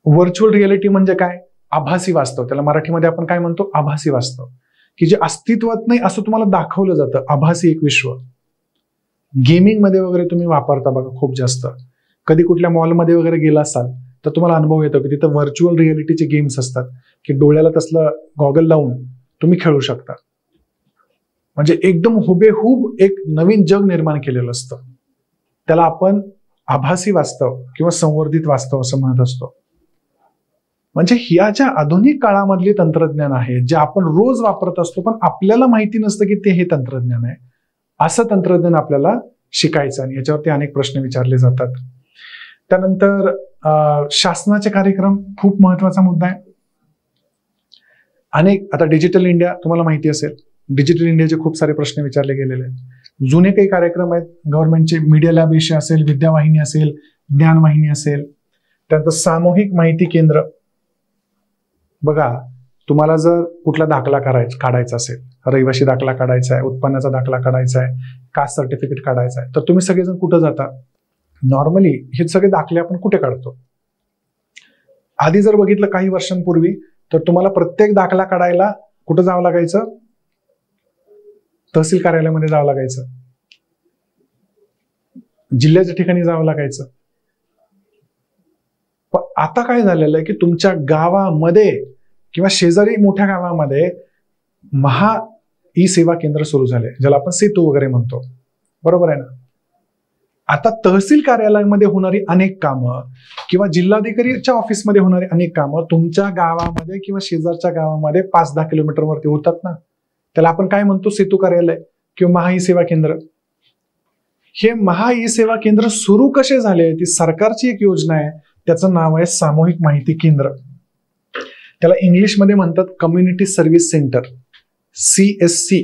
व्हर्च्युअल रिअलिटी म्हणजे काय? आभासी वास्तव. त्याला मराठीमध्ये आपण काय म्हणतो? आभासी वास्तव, की जे अस्तित्वात नाही असं तुम्हाला दाखवलं जातं. आभासी एक विश्व. गेमिंग मध्ये वगैरे तुम्ही वापरता बघा खूप जास्त. कधी कुठल्या मॉलमध्ये वगैरे गेला असाल तर तुम्हाला अनुभव येतो की तिथं व्हर्च्युअल रिअलिटीचे गेम्स असतात, की डोळ्याला तसलं गॉगल लावून तुम्ही खेळू शकता. म्हणजे एकदम हुबेहूब एक नवीन जग निर्माण केलेलं असतं. त्याला आपण आभासी वास्तव किंवा संवर्धित वास्तव असं म्हणत असतो. म्हणजे ह्या ज्या आधुनिक काळामधले तंत्रज्ञान आहे, जे आपण रोज वापरत असतो पण आपल्याला माहिती नसतं की ते हे तंत्रज्ञान आहे, असं तंत्रज्ञान आपल्याला शिकायचं आणि याच्यावरती अनेक प्रश्न विचारले जातात. त्यानंतर शासनाचे कार्यक्रम खूप महत्वाचा मुद्दा आहे. आता डिजिटल इंडिया तुम्हाला माहिती असेल, डिजिटल इंडियाचे खूप सारे प्रश्न विचारले गेलेले आहेत. जुने काही कार्यक्रम आहेत गव्हर्नमेंटचे, मीडिया लॅब विषय असेल, विद्यावाहिनी असेल, ज्ञानवाहिनी असेल. त्यानंतर सामूहिक माहिती केंद्र. बघा, तुम्हाला जर कुठला दाखला काढायचा असेल, रहिवासी दाखला काढायचा आहे, उत्पन्नाचा दाखला काढायचा आहे, कास्ट सर्टिफिकेट काढायचा आहे, तर तुम्ही सगळेजण कुठं जाता? नॉर्मली हे सगळे दाखले आपण कुठे काढतो? आधी जर बघितलं काही वर्षांपूर्वी तर तुम्हाला प्रत्येक दाखला काढायला कुठं जावं लागायचं? तहसील कार्यालयामध्ये जावं लागायचं, जिल्ह्याच्या ठिकाणी जावं लागायचं. पण आता काय झालेलं आहे की तुमच्या गावामध्ये किंवा शेजारी मोठ्या गावामध्ये महा ई सेवा केंद्र सुरू झाले, ज्याला आपण सेतू वगैरे म्हणतो. बरोबर आहे ना? आता तहसील कार्यालयामध्ये होणारी अनेक कामं किंवा जिल्हाधिकारीच्या ऑफिसमध्ये होणारी अनेक कामं तुमच्या गावामध्ये किंवा शेजारच्या गावामध्ये 5-10 किलोमीटरवरती होतात ना. त्याला आपण काय म्हणतो? सेतू कार्यालय किंवा महा ई सेवा केंद्र. हे महा ई सेवा केंद्र सुरू कसे झाले? ती सरकारची एक योजना आहे, त्याचं नाव आहे सामूहिक माहिती केंद्र. त्याला इंग्लिशमध्ये म्हणतात कम्युनिटी सर्व्हिस सेंटर, CSC.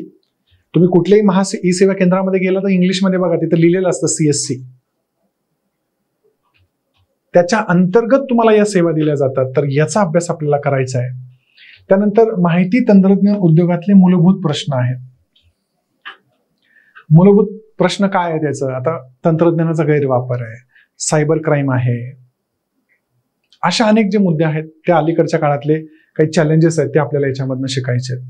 तुम्ही कुठल्याही महा ई सेवा केंद्रामध्ये गेला तर इंग्लिशमध्ये बघा तिथं लिहिलेलं असतं CSC. त्याच्या अंतर्गत तुम्हाला या सेवा दिल्या जातात. तर याचा अभ्यास आपल्याला करायचा आहे. त्यानंतर माहिती तंत्रज्ञान उद्योगातले मूलभूत प्रश्न आहेत. मूलभूत प्रश्न काय आहे त्याचं? आता तंत्रज्ञानाचा गैरवापर आहे, सायबर क्राईम आहे, अशा अनेक जे मुद्दे आहेत त्या अलीकडच्या काळातले काही चॅलेंजेस आहेत ते आपल्याला याच्यामधनं शिकायचे आहेत.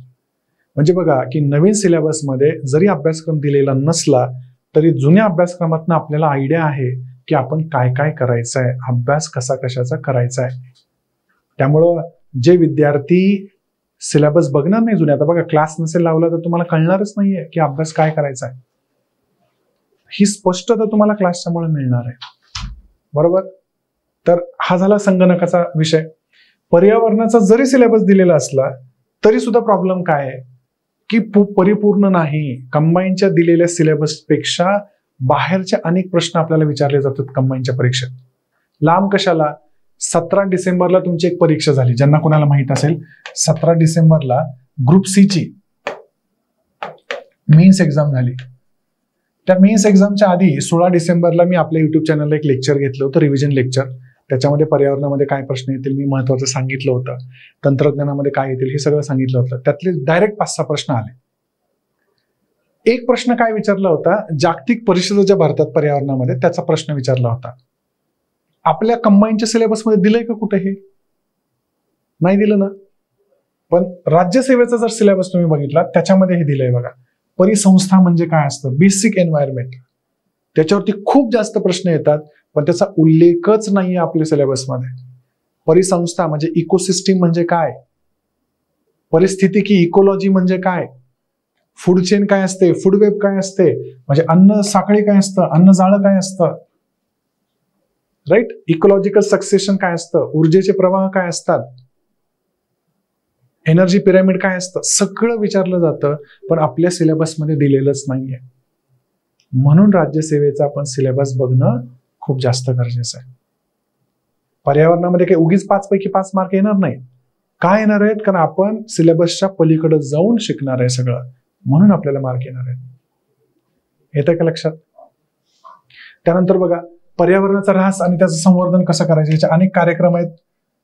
म्हणजे बघा की नवीन सिलेबसमध्ये जरी अभ्यासक्रम दिलेला नसला तरी जुन्या अभ्यासक्रमातनं आपल्याला आयडिया आहे की आपण काय काय करायचं आहे, अभ्यास कसा कशाचा करायचा आहे. त्यामुळं जे विद्यार्थी सिलेबस बघणार नाही जुन्या, आता बघा क्लास नसेल लावला तर तुम्हाला कळणारच नाहीये की अभ्यास काय करायचा आहे. ही स्पष्टता तुम्हाला क्लासच्यामुळे मिळणार आहे. बरोबर? तर हा झाला संगणकाचा विषय. पर्यावरणाचा जरी सिलेबस दिलेला असला तरी सुद्धा प्रॉब्लेम काय आहे की परिपूर्ण नाही. कंबाईनच्या दिलेल्या सिलेबस पेक्षा बाहेरचे अनेक प्रश्न आपल्याला विचारले जातात कंबाईनच्या परीक्षेत. लांब कशाला? 17 डिसेंबरला तुमची एक परीक्षा झाली, ज्यांना कोणाला माहित असेल 17 डिसेंबरला ग्रुप सी ची मेन्स एक्झाम झाली. त्या मेन्स एक्झामच्या आधी 16 डिसेंबरला मी आपल्या युट्यूब चॅनलला एक लेक्चर घेतलं होतं, रिव्हिजन लेक्चर. त्याच्यामध्ये पर्यावरणामध्ये काय प्रश्न येतील मी महत्वाचं सांगितलं होतं, तंत्रज्ञानामध्ये काय येतील हे सगळं सांगितलं होतं. त्यातले डायरेक्ट 5-6 प्रश्न आले. एक प्रश्न काय विचारला होता? जागतिक परिषदा ज्या भरतात पर्यावरणामध्ये त्याचा प्रश्न विचारला होता. आपल्या कंबाईनच्या सिलेबसमध्ये दिलंय का कुठे? हे नाही दिलं ना. पण राज्यसेवेचा जर सिलेबस तुम्ही बघितला त्याच्यामध्ये हे दिलंय बघा. परिसंस्था म्हणजे काय असतं? Basic environment. त्याच्यावरती खूप जास्त प्रश्न येतात पण त्याचा उल्लेखच नाहीये आपल्या सिलेबसमध्ये. परिसंस्था म्हणजे इकोसिस्टीम म्हणजे काय, परिस्थितिकी इकोलॉजी म्हणजे काय, फूड चेन काय असते, फूड वेब काय असते, म्हणजे अन्न साखळी काय असतं, अन्न जाळं काय असतं, राईट, इकोलॉजिकल सक्सेशन काय असतं, ऊर्जेचे प्रवाह काय असतात, एनर्जी पिरामिड काय असतं, सगळं विचारलं जातं पण आपल्या सिलेबसमध्ये दिलेलंच नाहीये. म्हणून राज्यसेवेचा आपण सिलेबस बघणं खूप जास्त गरजेचं आहे. पर्यावरणामध्ये काही उगीच 5 पैकी 5 मार्क येणार नाही. काय येणार आहेत? कारण आपण सिलेबसच्या पलीकडे जाऊन शिकणार आहे सगळं, म्हणून आपल्याला मार्क येणार आहेत. येतंय का लक्षात? त्यानंतर बघा पर्यावरणाचा ऱ्हास आणि त्याचं संवर्धन कसं करायचं, याचे अनेक कार्यक्रम आहेत,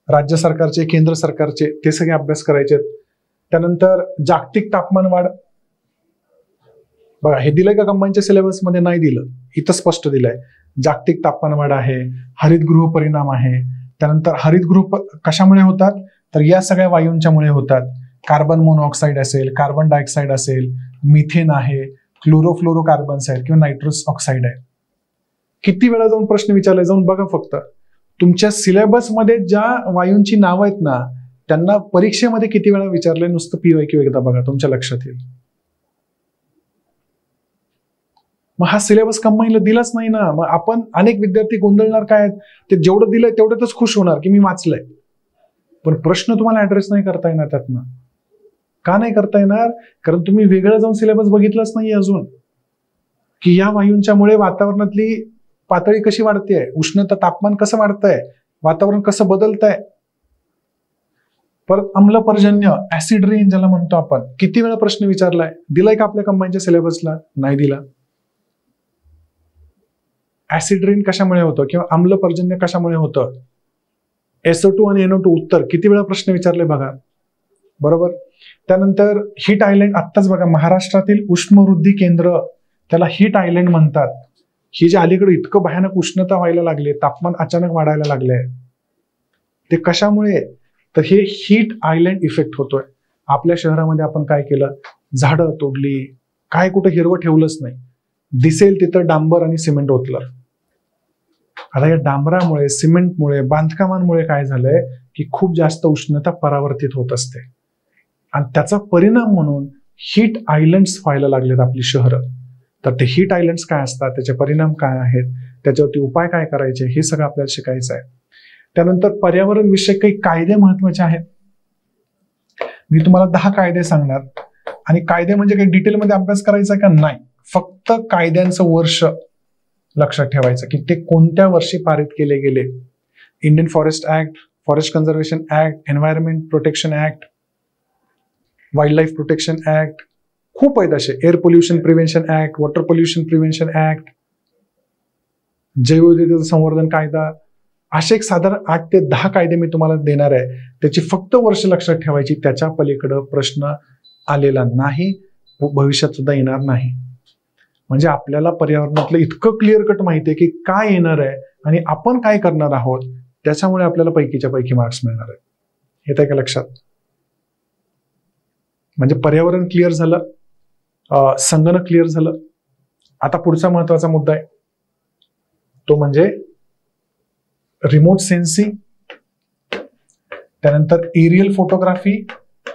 राज्य सरकारचे, केंद्र सरकारचे, ते सगळे अभ्यास करायचे. त्यानंतर जागतिक तापमान वाढ बघा, हे दिलंय का कंबाईनच्या सिलेबस मध्ये? नाही दिलं. इथं स्पष्ट दिलंय जागतिक तापमान वाढ आहे, हरितगृह परिणाम आहे, त्यानंतर हरितगृह कशामुळे होतात, तर या सगळ्या वायूंच्यामुळे होतात. कार्बन मोनॉक्साईड असेल, कार्बन डायऑक्साईड असेल, मिथेन आहे, क्लोरोफ्लोरोकार्बन्स आहेत किंवा नायट्रस ऑक्साईड आहे. किती वेळा जाऊन प्रश्न विचारले, जाऊन बघा फक्त तुमच्या सिलेबसमध्ये ज्या वायूंची नावं आहेत ना, त्यांना परीक्षेमध्ये किती वेळा विचारले, नुसतं PYQ एकदा बघा, तुमच्या लक्षात येईल. मग हा सिलेबस कंबाईनला दिलाच नाही ना, मग आपण अनेक विद्यार्थी गोंधळणार काय, ते जेवढं दिलंय तेवढ्यातच खुश होणार की मी वाचलंय, पण प्रश्न तुम्हाला ऍड्रेस नाही करता येणार त्यातनं. का नाही करता येणार, कारण तुम्ही वेगळं जाऊन सिलेबस बघितलंच नाही अजून, की या वायूंच्यामुळे वातावरणातली पातळी कशी वाढतेय, उष्णता तापमान कसं वाढतंय, वातावरण कसं बदलतंय. परत अम्लपर्जन्य, ऍसिड रेन ज्याला म्हणतो आपण, किती वेळा प्रश्न विचारलाय, दिलाय का आपल्या कंबाईनच्या सिलेबसला, नाही दिला. ऍसिड रेन कशामुळे होतं किंवा अम्लपर्जन्य कशामुळे होतं, SO2 आणि NO2 उत्तर किती वेळा प्रश्न विचारले बघा, बरोबर. त्यानंतर हीट आयलँड, आत्ताच बघा महाराष्ट्रातील उष्णवृद्धी केंद्र, त्याला हीट आयलँड म्हणतात. ही जे अलीकडे इतकं भयानक उष्णता व्हायला लागले, तापमान अचानक वाढायला लागले, ते कशामुळे, तर हे हीट आयलँड इफेक्ट होतोय. आपल्या शहरामध्ये आपण काय केलं, झाडं तोडली, काय कुठं हिरवं ठेवलंच नाही, दिसेल तिथं डांबर आणि सिमेंट ओतलं. आता या डांबरामुळे, सिमेंटमुळे, बांधकामांमुळे काय झालंय की खूप जास्त उष्णता परावर्तित होत असते आणि त्याचा परिणाम म्हणून हीट आयलँड्स व्हायला लागलेत आपली शहरं. तर ते हीट आयलँड्स काय असतात, त्याचे परिणाम काय आहेत, त्याच्यावरती उपाय काय करायचे, हे सगळं आपल्याला शिकायचं आहे. त्यानंतर पर्यावरण विषयक काही कायदे महत्वाचे आहेत. मी तुम्हाला 10 कायदे सांगणार आणि कायदे म्हणजे काही डिटेलमध्ये अभ्यास करायचा का नाही, फक्त कायद्यांचं वर्ष लक्षात ठेवायचं की ते कोणत्या वर्षी पारित केले गेले. Indian forest act, forest conservation act, environment protection act, wildlife protection act, खूप आहेत असे, air pollution prevention act, water pollution prevention act, जैवविविधतेचं संवर्धन कायदा, असे एक साधारण 8 ते 10 कायदे मी तुम्हाला देणार आहे. त्याची फक्त वर्ष लक्षात ठेवायची, त्याच्या पलीकडे प्रश्न आलेला नाही, भविष्यात सुद्धा येणार नाही. म्हणजे आपल्याला पर्यावरणातलं इतकं क्लिअर कट माहिती आहे की काय येणार आहे आणि आपण काय करणार आहोत, त्याच्यामुळे आपल्याला पैकीच्या पैकी मार्क्स मिळणार आहे. येत आहे का लक्षात. म्हणजे पर्यावरण क्लिअर झालं, संगणक क्लिअर झालं. आता पुढचा महत्वाचा मुद्दा आहे तो म्हणजे रिमोट सेन्सिंग, त्यानंतर एरियल फोटोग्राफी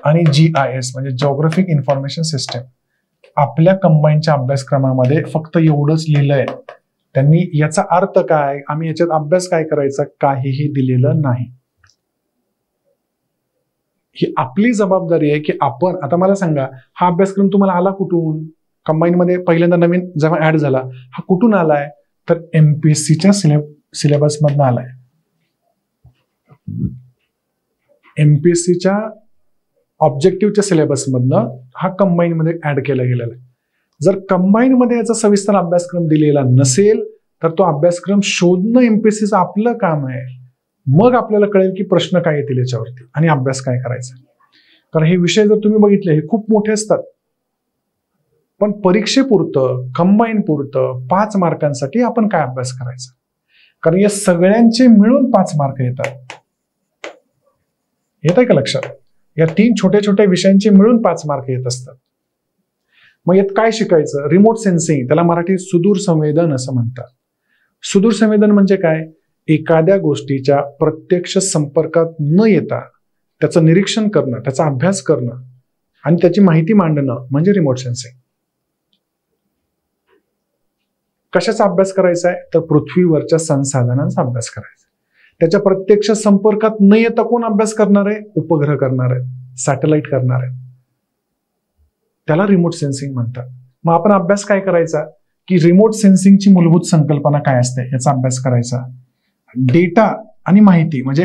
आणि GIS म्हणजे जिओग्राफिक इन्फॉर्मेशन सिस्टम. आपल्या कंबाईनच्या अभ्यासक्रमामध्ये फक्त एवढंच लिहिलंय, त्यांनी याचा अर्थ काय, आम्ही याच्यात अभ्यास काय करायचा, काहीही दिलेलं नाही. ही आपली जबाबदारी आहे की आपण, आता मला सांगा हा अभ्यासक्रम तुम्हाला आला कुठून, कंबाईनमध्ये पहिल्यांदा नवीन जेव्हा ऍड झाला, हा कुठून आलाय, तर MPSCच्या सिलेबस मधनं आलाय. MPSCच्या ऑब्जेक्टिव्हच्या सिलेबस मधनं हा कंबाईन मध्ये ऍड केला गेलेला आहे. जर कंबाईन मध्ये याचा सविस्तर अभ्यासक्रम दिलेला नसेल तर तो अभ्यासक्रम शोधणं MPSCचं आपलं काम आहे. मग आपल्याला कळेल की प्रश्न काय येतील याच्यावरती आणि अभ्यास काय करायचा. कारण हे विषय जर तुम्ही बघितले हे खूप मोठे असतात, पण परीक्षेपुरतं, कंबाईन पुरतं 5 मार्कांसाठी आपण काय अभ्यास करायचा, कारण या सगळ्यांचे मिळून 5 मार्क येतात. येत आहे का लक्षात. या 3 छोट्या छोट्या विषयांचे मिळून 5 मार्क येत असतात. मग यात काय शिकायचं, रिमोट सेन्सिंग, त्याला मराठीत सुदूर संवेदन असं म्हणतात. सुदूर संवेदन म्हणजे काय, एखाद्या गोष्टीच्या प्रत्यक्ष संपर्कात न येता त्याचं निरीक्षण करणं, त्याचा अभ्यास करणं आणि त्याची माहिती मांडणं म्हणजे रिमोट सेन्सिंग. कशाचा अभ्यास करायचा आहे, तर पृथ्वीवरच्या संसाधनांचा अभ्यास करायचा. त्याच्या प्रत्यक्ष संपर्कात न येता कोण अभ्यास करणार आहे, उपग्रह करणार आहे, सॅटेलाइट करणार आहे, त्याला रिमोट सेन्सिंग म्हणतात. मग आपण अभ्यास काय करायचा की रिमोट सेन्सिंगची मूलभूत संकल्पना काय असते याचा अभ्यास करायचा. डेटा आणि माहिती म्हणजे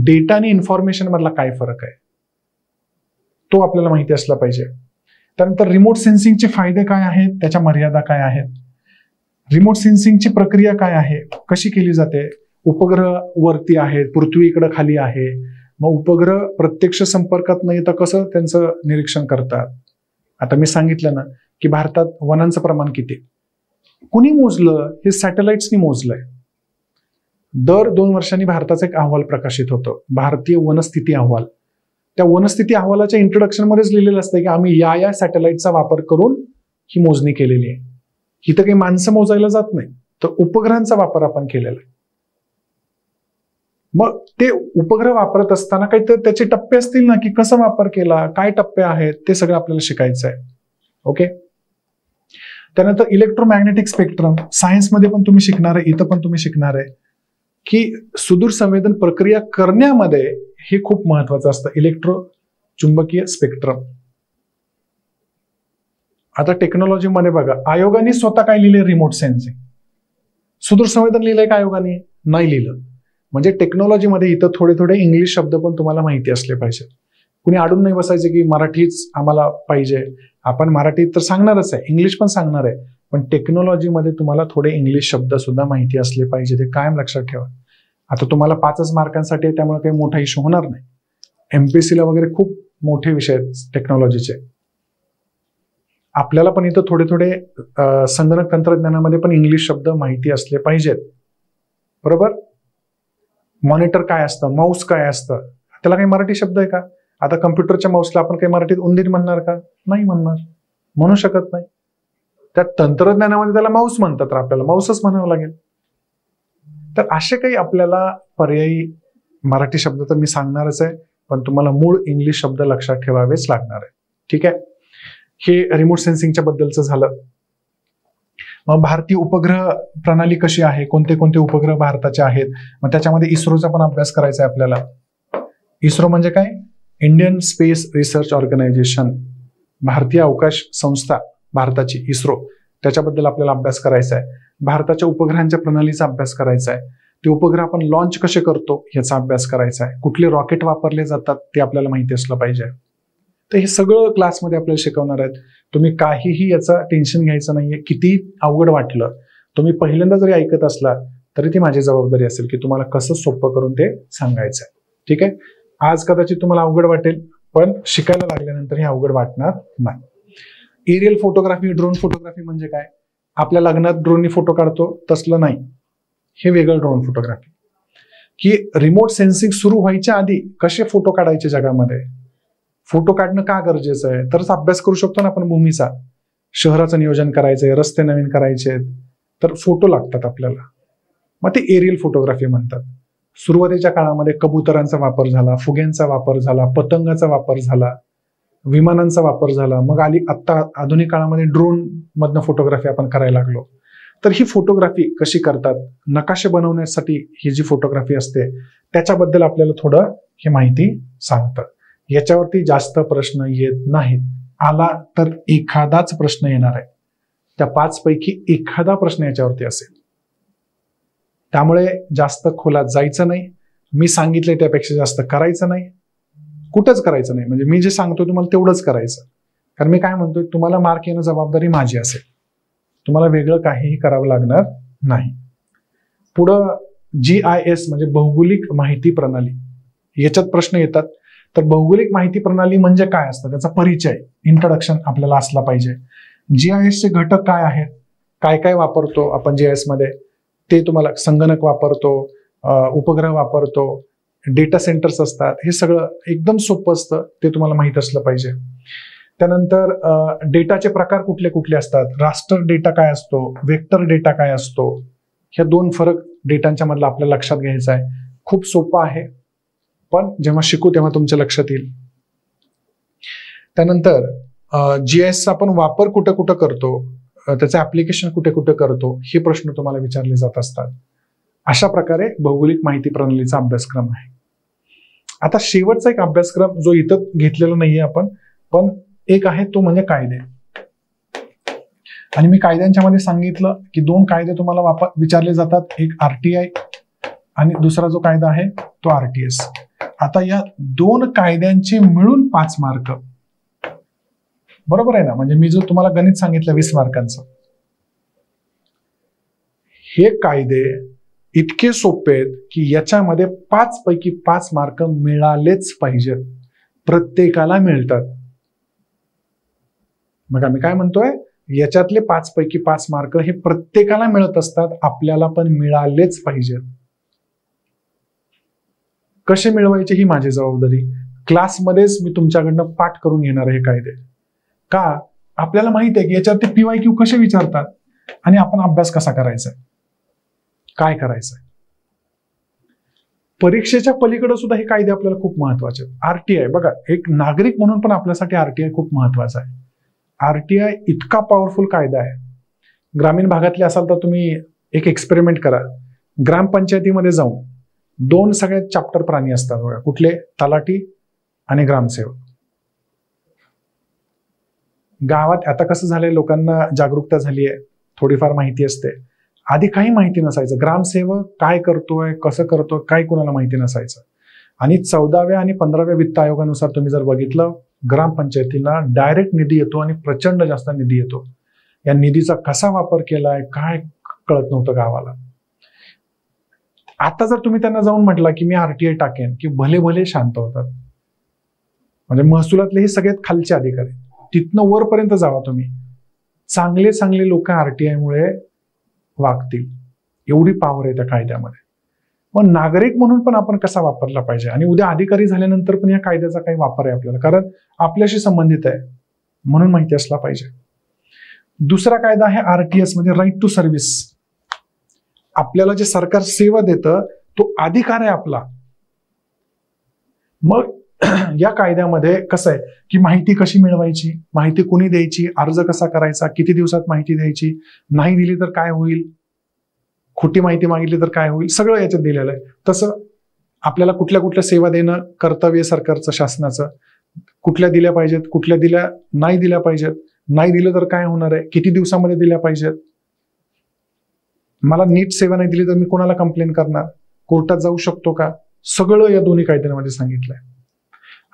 डेटा आणि इन्फॉर्मेशन मधला काय फरक आहे तो आपल्याला माहिती असला पाहिजे. त्यानंतर रिमोट सेन्सिंगचे फायदे काय आहेत, त्याच्या मर्यादा काय आहेत, रिमोट सेन्सिंगची प्रक्रिया काय आहे, कशी केली जाते. उपग्रह वरती आहेत, पृथ्वी इकडं खाली आहे, मग उपग्रह प्रत्यक्ष संपर्कात न येता कसं त्यांचं निरीक्षण करतात. आता मी सांगितलं ना की भारतात वनांचं प्रमाण किती, कुणी मोजलं, हे सॅटेलाइट्सनी मोजलंय. दर 2 वर्षांनी भारताचा एक अहवाल प्रकाशित होतो, भारतीय वनस्थिती अहवाल. त्या वनस्थिती अहवालाच्या इंट्रोडक्शन मध्येच लिहिलेलं असतं की आम्ही या सॅटेलाइटचा वापर करून ही मोजणी केलेली आहे. इथं काही माणसं मोजायला जात नाही, तर उपग्रहांचा वापर आपण केलेला आहे. मग ते उपग्रह वापरत असताना काही तर त्याचे टप्पे असतील ना, की कसा वापर केला, काय टप्पे आहेत, ते सगळं आपल्याला शिकायचं आहे. ओके. त्यानंतर इलेक्ट्रोमॅग्नेटिक स्पेक्ट्रम, सायन्समध्ये पण तुम्ही शिकणार आहे, इथं पण तुम्ही शिकणार आहे की सुदूर संवेदन प्रक्रिया करण्यामध्ये हे खूप महत्वाचं असतं, इलेक्ट्रो चुंबकीय स्पेक्ट्रम. आता टेक्नॉलॉजीमध्ये बघा, आयोगाने स्वतः काय लिहिले, रिमोट सेन्सिंग. सुदूर संवेदन लिहिलंय का आयोगाने? नाही लिहिलं. म्हणजे टेक्नॉलॉजीमध्ये इथं थोडे थोडे इंग्लिश शब्द पण तुम्हाला माहिती असले पाहिजे. कुणी अडून नाही बसायचे की मराठीच आम्हाला पाहिजे. आपण मराठीत तर सांगणारच आहे, इंग्लिश पण सांगणार आहे, पण टेक्नॉलॉजीमध्ये तुम्हाला थोडे इंग्लिश शब्द सुद्धा माहिती असले पाहिजे. ते कायम लक्षात ठेवा. आता तुम्हाला 5च मार्कांसाठी आहे, त्यामुळे काही मोठा इश्यू होणार नाही. एमपीएससीला वगैरे खूप मोठे विषय आहेत टेक्नॉलॉजीचे. आपल्याला पण इथं थोडे थोडे संगणक तंत्रज्ञानामध्ये पण इंग्लिश शब्द माहिती असले पाहिजेत. बरोबर. मॉनिटर काय असतं, माऊस काय असतं, त्याला काही मराठी शब्द आहे का? आता कम्प्युटरच्या माऊसला आपण काही मराठीत उंदीर म्हणणार का? नाही म्हणणार, म्हणू शकत नाही. त्या तंत्रज्ञानामध्ये त्याला माऊस म्हणतात, तर आपल्याला माऊसच म्हणावं लागेल. तर असे काही आपल्याला पर्यायी मराठी शब्द तर मी सांगणारच आहे, पण तुम्हाला मूळ इंग्लिश शब्द लक्षात ठेवावेच लागणार आहे. ठीक आहे. हे रिमोट सेन्सिंगच्या बद्दलचं झालं. मग भारतीय उपग्रह प्रणाली कशी आहे, कोणते कोणते उपग्रह भारताचे आहेत, मग त्याच्यामध्ये इस्रोचा पण अभ्यास करायचा आहे आपल्याला. इस्रो म्हणजे काय? इंडियन स्पेस रिसर्च ऑर्गनायझेशन, भारतीय अवकाश संस्था भारताची इस्रो, त्याच्याबद्दल आपल्याला अभ्यास करायचा आहे. भारताच्या उपग्रहांच्या प्रणालीचा अभ्यास करायचा आहे. ते उपग्रह आपण लॉन्च कसे करतो याचा अभ्यास करायचा आहे. कुठले रॉकेट वापरले जातात ते आपल्याला माहिती असलं पाहिजे. तर हे सगळं क्लासमध्ये आपल्याला शिकवणार आहेत. तुम्ही काहीही याचं टेन्शन घ्यायचं नाहीये. किती अवघड वाटलं, तुम्ही पहिल्यांदा जरी ऐकत असला तरी ती माझी जबाबदारी असेल की तुम्हाला कसं सोपं करून ते सांगायचं आहे. ठीक आहे. आज कदाचित तुम्हाला अवघड वाटेल, पण शिकायला लागल्यानंतर हे अवघड वाटणार नाही. एरियल फोटोग्राफी, ड्रोन फोटोग्राफी म्हणजे काय? आपल्या लग्नात ड्रोननी फोटो काढतो तसलं नाही, हे वेगळं ड्रोन फोटोग्राफी. की रिमोट सेन्सिंग सुरू व्हायच्या आधी कसे फोटो काढायचे जगामध्ये, फोटो काढणं का गरजेचं आहे, तरच अभ्यास करू शकतो ना आपण भूमीचा. शहराचं नियोजन करायचंय, रस्ते नवीन करायचे, तर फोटो लागतात आपल्याला. मग ते एरियल फोटोग्राफी म्हणतात. सुरुवातीच्या काळामध्ये कबुतरांचा वापर झाला, फुग्यांचा वापर झाला, पतंगाचा वापर झाला, विमानांचा वापर झाला. मग आता आधुनिक काळामध्ये ड्रोन मधनं फोटोग्राफी आपण करायला लागलो. तर ही फोटोग्राफी कशी करतात, नकाशे बनवण्यासाठी ही जी फोटोग्राफी असते त्याच्याबद्दल आपल्याला थोडं हे माहिती सांगतं. याच्यावरती जास्त प्रश्न येत नाहीत. आला तर एखादाच प्रश्न येणार आहे. त्या 5 पैकी एखादा प्रश्न याच्यावरती असेल. त्यामुळे जास्त खोलात जायचं नाही. मी सांगितलंय त्यापेक्षा जास्त करायचं नाही, कुठंच करायचं नाही. म्हणजे मी जे सांगतोय तुम्हाला तेवढंच करायचं. कारण मी काय म्हणतोय, तुम्हाला मार्क येणं जबाबदारी माझी असेल, तुम्हाला वेगळं काहीही करावं लागणार नाही. पुढं GIS म्हणजे भौगोलिक माहिती प्रणाली, याच्यात प्रश्न येतात. तर भौगोलिक माहिती प्रणाली म्हणजे काय असतं, त्याचा परिचय, इंट्रोडक्शन आपल्याला असला पाहिजे. GIS चे घटक काय आहेत, काय काय वापरतो आपण GIS मध्ये, ते तुम्हाला संगणक वापरतो, उपग्रह वापरतो, डेटा सेंटर्स असतात, हे सगळं एकदम सोपं असतं, ते तुम्हाला माहित असलं पाहिजे. त्यानंतर डेटाचे प्रकार कुठले कुठले असतात, रास्टर डेटा काय असतो, वेक्टर डेटा काय असतो, ह्या 2 फरक डेटांच्या मधला आपल्याला लक्षात घ्यायचा आहे. खूप सोपं आहे, पण जेव्हा शिकू तेव्हा तुमच्या लक्षात येईल. त्यानंतर GISचा आपण वापर कुठं कुठं करतो, त्याचं ऍप्लिकेशन कुठे कुठे करतो, हे प्रश्न तुम्हाला विचारले जात असतात. अशा प्रकारे भौगोलिक माहिती प्रणालीचा अभ्यासक्रम आहे. आता शेवटचा एक अभ्यासक्रम जो इथं घेतलेला नाहीये आपण, पण एक आहे, तो म्हणजे कायदे. आणि मी कायद्यांच्या मध्ये सांगितलं की 2 कायदे तुम्हाला विचारले जातात, एक RTI आणि दुसरा जो कायदा आहे तो RTS. आता या 2 कायद्यांचे मिळून 5 मार्क, बरोबर आहे ना? म्हणजे मी जो तुम्हाला गणित सांगितलं 20 मार्कांचं, हे कायदे इतके सोपे आहेत की याच्यामध्ये 5 पैकी 5 मार्क मिळालेच पाहिजेत, प्रत्येकाला मिळतात. मग आम्ही काय म्हणतोय, याच्यातले 5 पैकी 5 मार्क हे प्रत्येकाला मिळत असतात, आपल्याला पण मिळालेच पाहिजेत. कसे मिळवायचे ही माझी जबाबदारी. क्लासमध्येच मी तुमच्याकडनं पाठ करून घेणार हे कायदे. का? आपल्याला माहित आहे की याच्यावरती PYQ कसे विचारतात आणि आपण अभ्यास कसा करायचा, काय करायचंय. परीक्षेच्या पलीकडे सुद्धा हे कायदे आपल्याला खूप महत्वाचे आहेत. RTI बघा, एक नागरिक म्हणून पण आपल्यासाठी RTI खूप महत्वाचा आहे. RTI इतका पॉवरफुल कायदा आहे. ग्रामीण भागातले असाल तर तुम्ही एक एक्सपेरिमेंट करा. ग्रामपंचायतीमध्ये जाऊन 2 सगळ्यात चॅप्टर प्राणी असतात बघा. कुठले? तलाठी आणि ग्रामसेवक. गावात आता कसं झालंय, लोकांना जागरूकता झाली आहे, थोडीफार माहिती असते. आधी काही माहिती नसायचं. ग्रामसेवक काय करतोय, कसं करतोय, काय कुणाला माहिती नसायचं. आणि 14व्या आणि 15व्या वित्त आयोगानुसार तुम्ही जर बघितलं, ग्रामपंचायतीला डायरेक्ट निधी येतो आणि प्रचंड जास्त निधी येतो. या निधीचा कसा वापर केलाय काय कळत नव्हतं गावाला. आता जर तुम्ही त्यांना जाऊन म्हटलं की मी RTI टाकेन, की भले भले शांत होतात. म्हणजे महसुलातले हे सगळ्यात खालचे अधिकारी, तिथनं वरपर्यंत जावा तुम्ही, चांगले चांगले लोक RTI मुळे वागतील. एवढी पॉवर आहे त्या कायद्यामध्ये. पण नागरिक म्हणून पण आपण कसा वापरला पाहिजे, आणि उद्या अधिकारी झाल्यानंतर पण या कायद्याचा काही वापर आहे आपल्याला, कारण आपल्याशी संबंधित आहे म्हणून माहिती असला पाहिजे. दुसरा कायदा आहे RTS म्हणजे राईट टू सर्व्हिस. आपल्याला जे सरकार सेवा देतं तो अधिकार आहे आपला. मग या कायद्यामध्ये कसं आहे की माहिती कशी मिळवायची, माहिती कुणी द्यायची, अर्ज कसा करायचा, किती दिवसात माहिती द्यायची, नाही दिली तर काय होईल, खोटी माहिती मागितली तर काय होईल, सगळं याच्यात दिलेलं आहे. तसं आपल्याला कुठल्या कुठल्या सेवा देणं कर्तव्य सरकारचं, शासनाचं, कुठल्या दिल्या पाहिजेत, कुठल्या नाही दिल्या पाहिजेत, नाही दिलं तर काय होणार आहे, किती दिवसामध्ये दिल्या पाहिजेत, मला नीट सेवा नाही दिली तर मी कोणाला कंप्लेंट करणार, कोर्टात जाऊ शकतो का, सगळं या दोन्ही कायद्यांमध्ये सांगितलंय.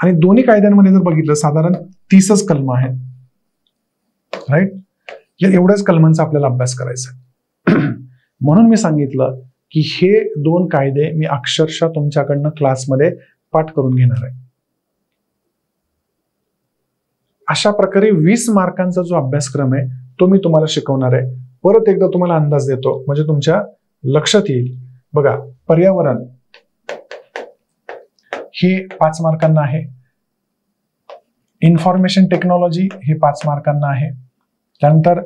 आणि दोन्ही कायद्यांमध्ये जर बघितलं साधारण 30च कलम आहेत. राईट, या एवढ्याच कलमांचा आपल्याला अभ्यास करायचा आहे. म्हणून मी सांगितलं की हे 2 कायदे मी अक्षरशः तुमच्याकडनं क्लासमध्ये पाठ करून घेणार आहे. अशा प्रकारे 20 मार्कांचा जो अभ्यासक्रम आहे तो मी तुम्हाला शिकवणार आहे. परत एकदा तुम्हाला अंदाज देतो म्हणजे तुमच्या लक्षात येईल. बघा, पर्यावरण हे 5 मार्कांना आहे. इन्फॉर्मेशन टेक्नॉलॉजी हे 5 मार्कांना आहे. त्यानंतर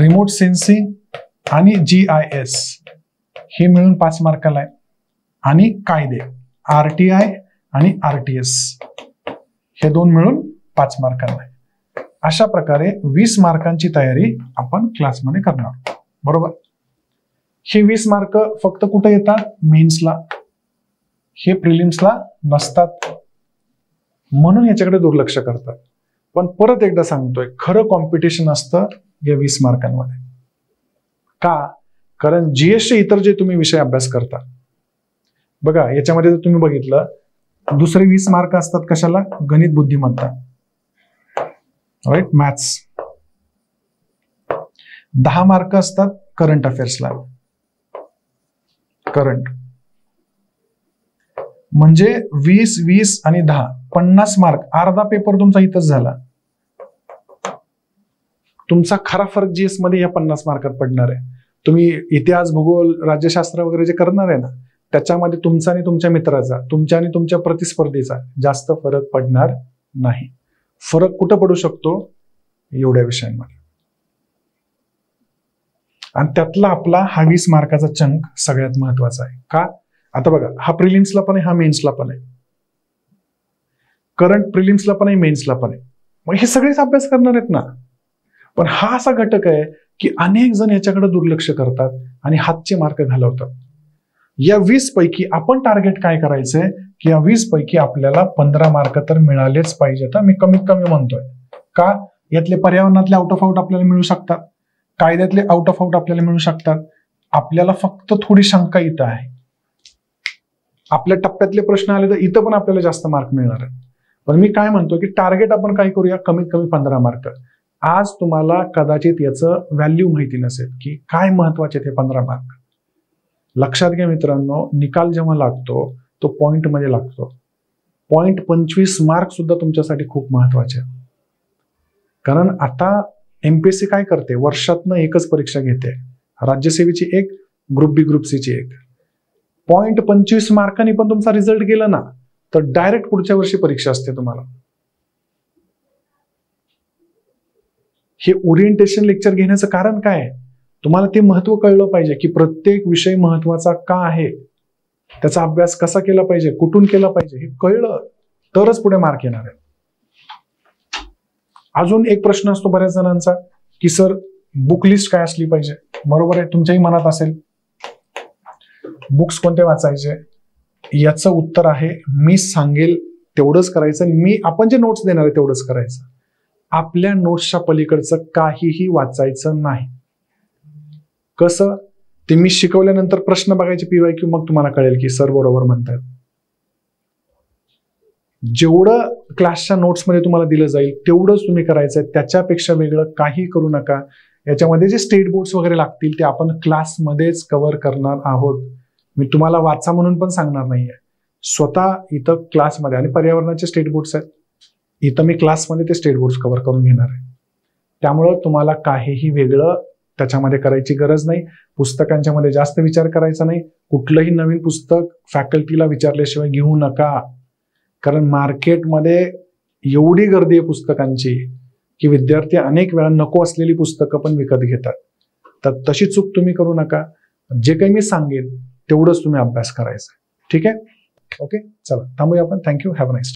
रिमोट सेन्सिंग आणि GIS हे मिळून 5 मार्काला आहे. आणि कायदे RTI आणि RTS हे 2 मिळून 5 मार्कांना आहे. अशा प्रकारे 20 मार्कांची तयारी आपण क्लासमध्ये करणार. बरोबर. हे 20 मार्क फक्त कुठे येतात? मेन्सला. हे प्रिलिम्सला नसतात म्हणून याच्याकडे दुर्लक्ष करतात. पण परत एकदा सांगतोय, खरं कॉम्पिटिशन असतं या 20 मार्कांमध्ये. का? कारण GS चे इतर जे तुम्ही विषय अभ्यास करता, बघा याच्यामध्ये जर तुम्ही बघितलं, दुसरे 20 मार्क असतात कशाला? गणित बुद्धिमत्ता, राईट, मॅथ्स. 10 मार्क असतात करंट अफेअर्सला. करंट म्हणजे 20, 20 आणि 10, 50 मार्क. अर्धा पेपर तुमचा इथंच झाला. तुमचा खरा फरक GS मध्ये या 50 मार्कात पडणार आहे. तुम्ही इतिहास, भूगोल, राज्यशास्त्र वगैरे जे करणार आहे ना, त्याच्यामध्ये तुमचा आणि तुमच्या मित्राचा, तुमच्या आणि तुमच्या प्रतिस्पर्धीचा जास्त फरक पडणार नाही. फरक कुठं पडू शकतो? एवढ्या विषयांमध्ये. आणि त्यातला आपला हा 20 मार्काचा चंक सगळ्यात महत्वाचा आहे. का? आता बघा, हा प्रिलिम्सला पण आहे, हा मेन्सला पण आहे. करंट प्रिलिम्सला पण आहे, मेन्सला पण आहे. मग हे सगळेच अभ्यास करणार आहेत ना. पण हा असा घटक आहे की अनेक जण याच्याकडे दुर्लक्ष करतात आणि हातचे मार्क घालवतात. या 20 पैकी आपण टार्गेट काय करायचंय की या 20 पैकी आपल्याला 15 मार्क तर मिळालेच पाहिजेत. मी कमीत कमी म्हणतोय. का? यातले पर्यावरणातले आउट ऑफ आउट आपल्याला मिळू शकतात, कायद्यातले आउट ऑफ आउट आपल्याला मिळू शकतात. आपल्याला फक्त थोडी शंका इथं आहे. आपल्या टप्प्यातले प्रश्न आले तर इथं पण आपल्याला जास्त मार्क मिळणार आहे. पण मी काय म्हणतो की टार्गेट आपण काय करूया, कमीत कमी 15 मार्क. आज तुम्हाला कदाचित याचं व्हॅल्यू माहिती नसेल की काय महत्वाचे ते 15 मार्क. लक्षात घ्या मित्रांनो, निकाल जेव्हा लागतो तो पॉइंट मध्ये लागतो. पॉइंट 25 मार्क सुद्धा तुमच्यासाठी खूप महत्वाचे. कारण आता MPSC काय करते, वर्षातनं एकच परीक्षा घेते. राज्यसेवेची एक, ग्रुप बी ग्रुप सी ची एक. 0.25 मार्कांनी पण तुमचा रिझल्ट गेला ना तर डायरेक्ट पुढच्या वर्षी परीक्षा असते तुम्हाला. हे ओरिएंटेशन लेक्चर घेण्याचं कारण काय आहे? तुम्हाला ते महत्व कळलं पाहिजे की प्रत्येक विषय महत्वाचा का आहे, त्याचा अभ्यास कसा केला पाहिजे, कुठून केला पाहिजे, हे कळलं तरच पुढे मार्क येणार आहे. अजून एक प्रश्न असतो बऱ्याच जणांचा की सर बुक लिस्ट काय असली पाहिजे. बरोबर आहे, तुमच्याही मनात असेल बुक्स कोणते वाचायचे. याचं उत्तर आहे मी सांगेल तेवढंच करायचं, आपण जे नोट्स देणार आहे तेवढंच करायचं. आपल्या नोट्सच्या पलीकडचं काहीही वाचायचं नाही. कसं ते मी शिकवल्यानंतर प्रश्न बघायचे PYQ, मग तुम्हाला कळेल की सर बरोबर म्हणतात. जेवढं क्लासच्या नोट्समध्ये तुम्हाला दिलं जाईल तेवढंच तुम्ही करायचंय, त्याच्यापेक्षा वेगळं काही करू नका. याच्यामध्ये जे स्टेट बोर्ड्स वगैरे लागतील ते आपण क्लासमध्येच कव्हर करणार आहोत. मी तुम्हाला वाचा म्हणून पण सांगणार नाहीये. स्वतः इथं क्लासमध्ये, आणि पर्यावरणाचे स्टेट बोर्ड्स आहेत इथं, मी क्लासमध्ये ते स्टेट बोर्ड्स कव्हर करून घेणार आहे. त्यामुळं तुम्हाला काहीही वेगळं त्याच्यामध्ये करायची गरज नाही. पुस्तकांच्या मध्ये जास्त विचार करायचा नाही. कुठलंही नवीन पुस्तक फॅकल्टीला विचारल्याशिवाय घेऊ नका, कारण मार्केटमध्ये एवढी गर्दी आहे पुस्तकांची की विद्यार्थी अनेक वेळा नको असलेली पुस्तकं पण विकत घेतात. तर तशी चूक तुम्ही करू नका. जे काही मी सांगेन तेवढंच तुम्ही अभ्यास करायचा. ठीक आहे, ओके, चला थांबूया आपण. Thank you, have a nice day.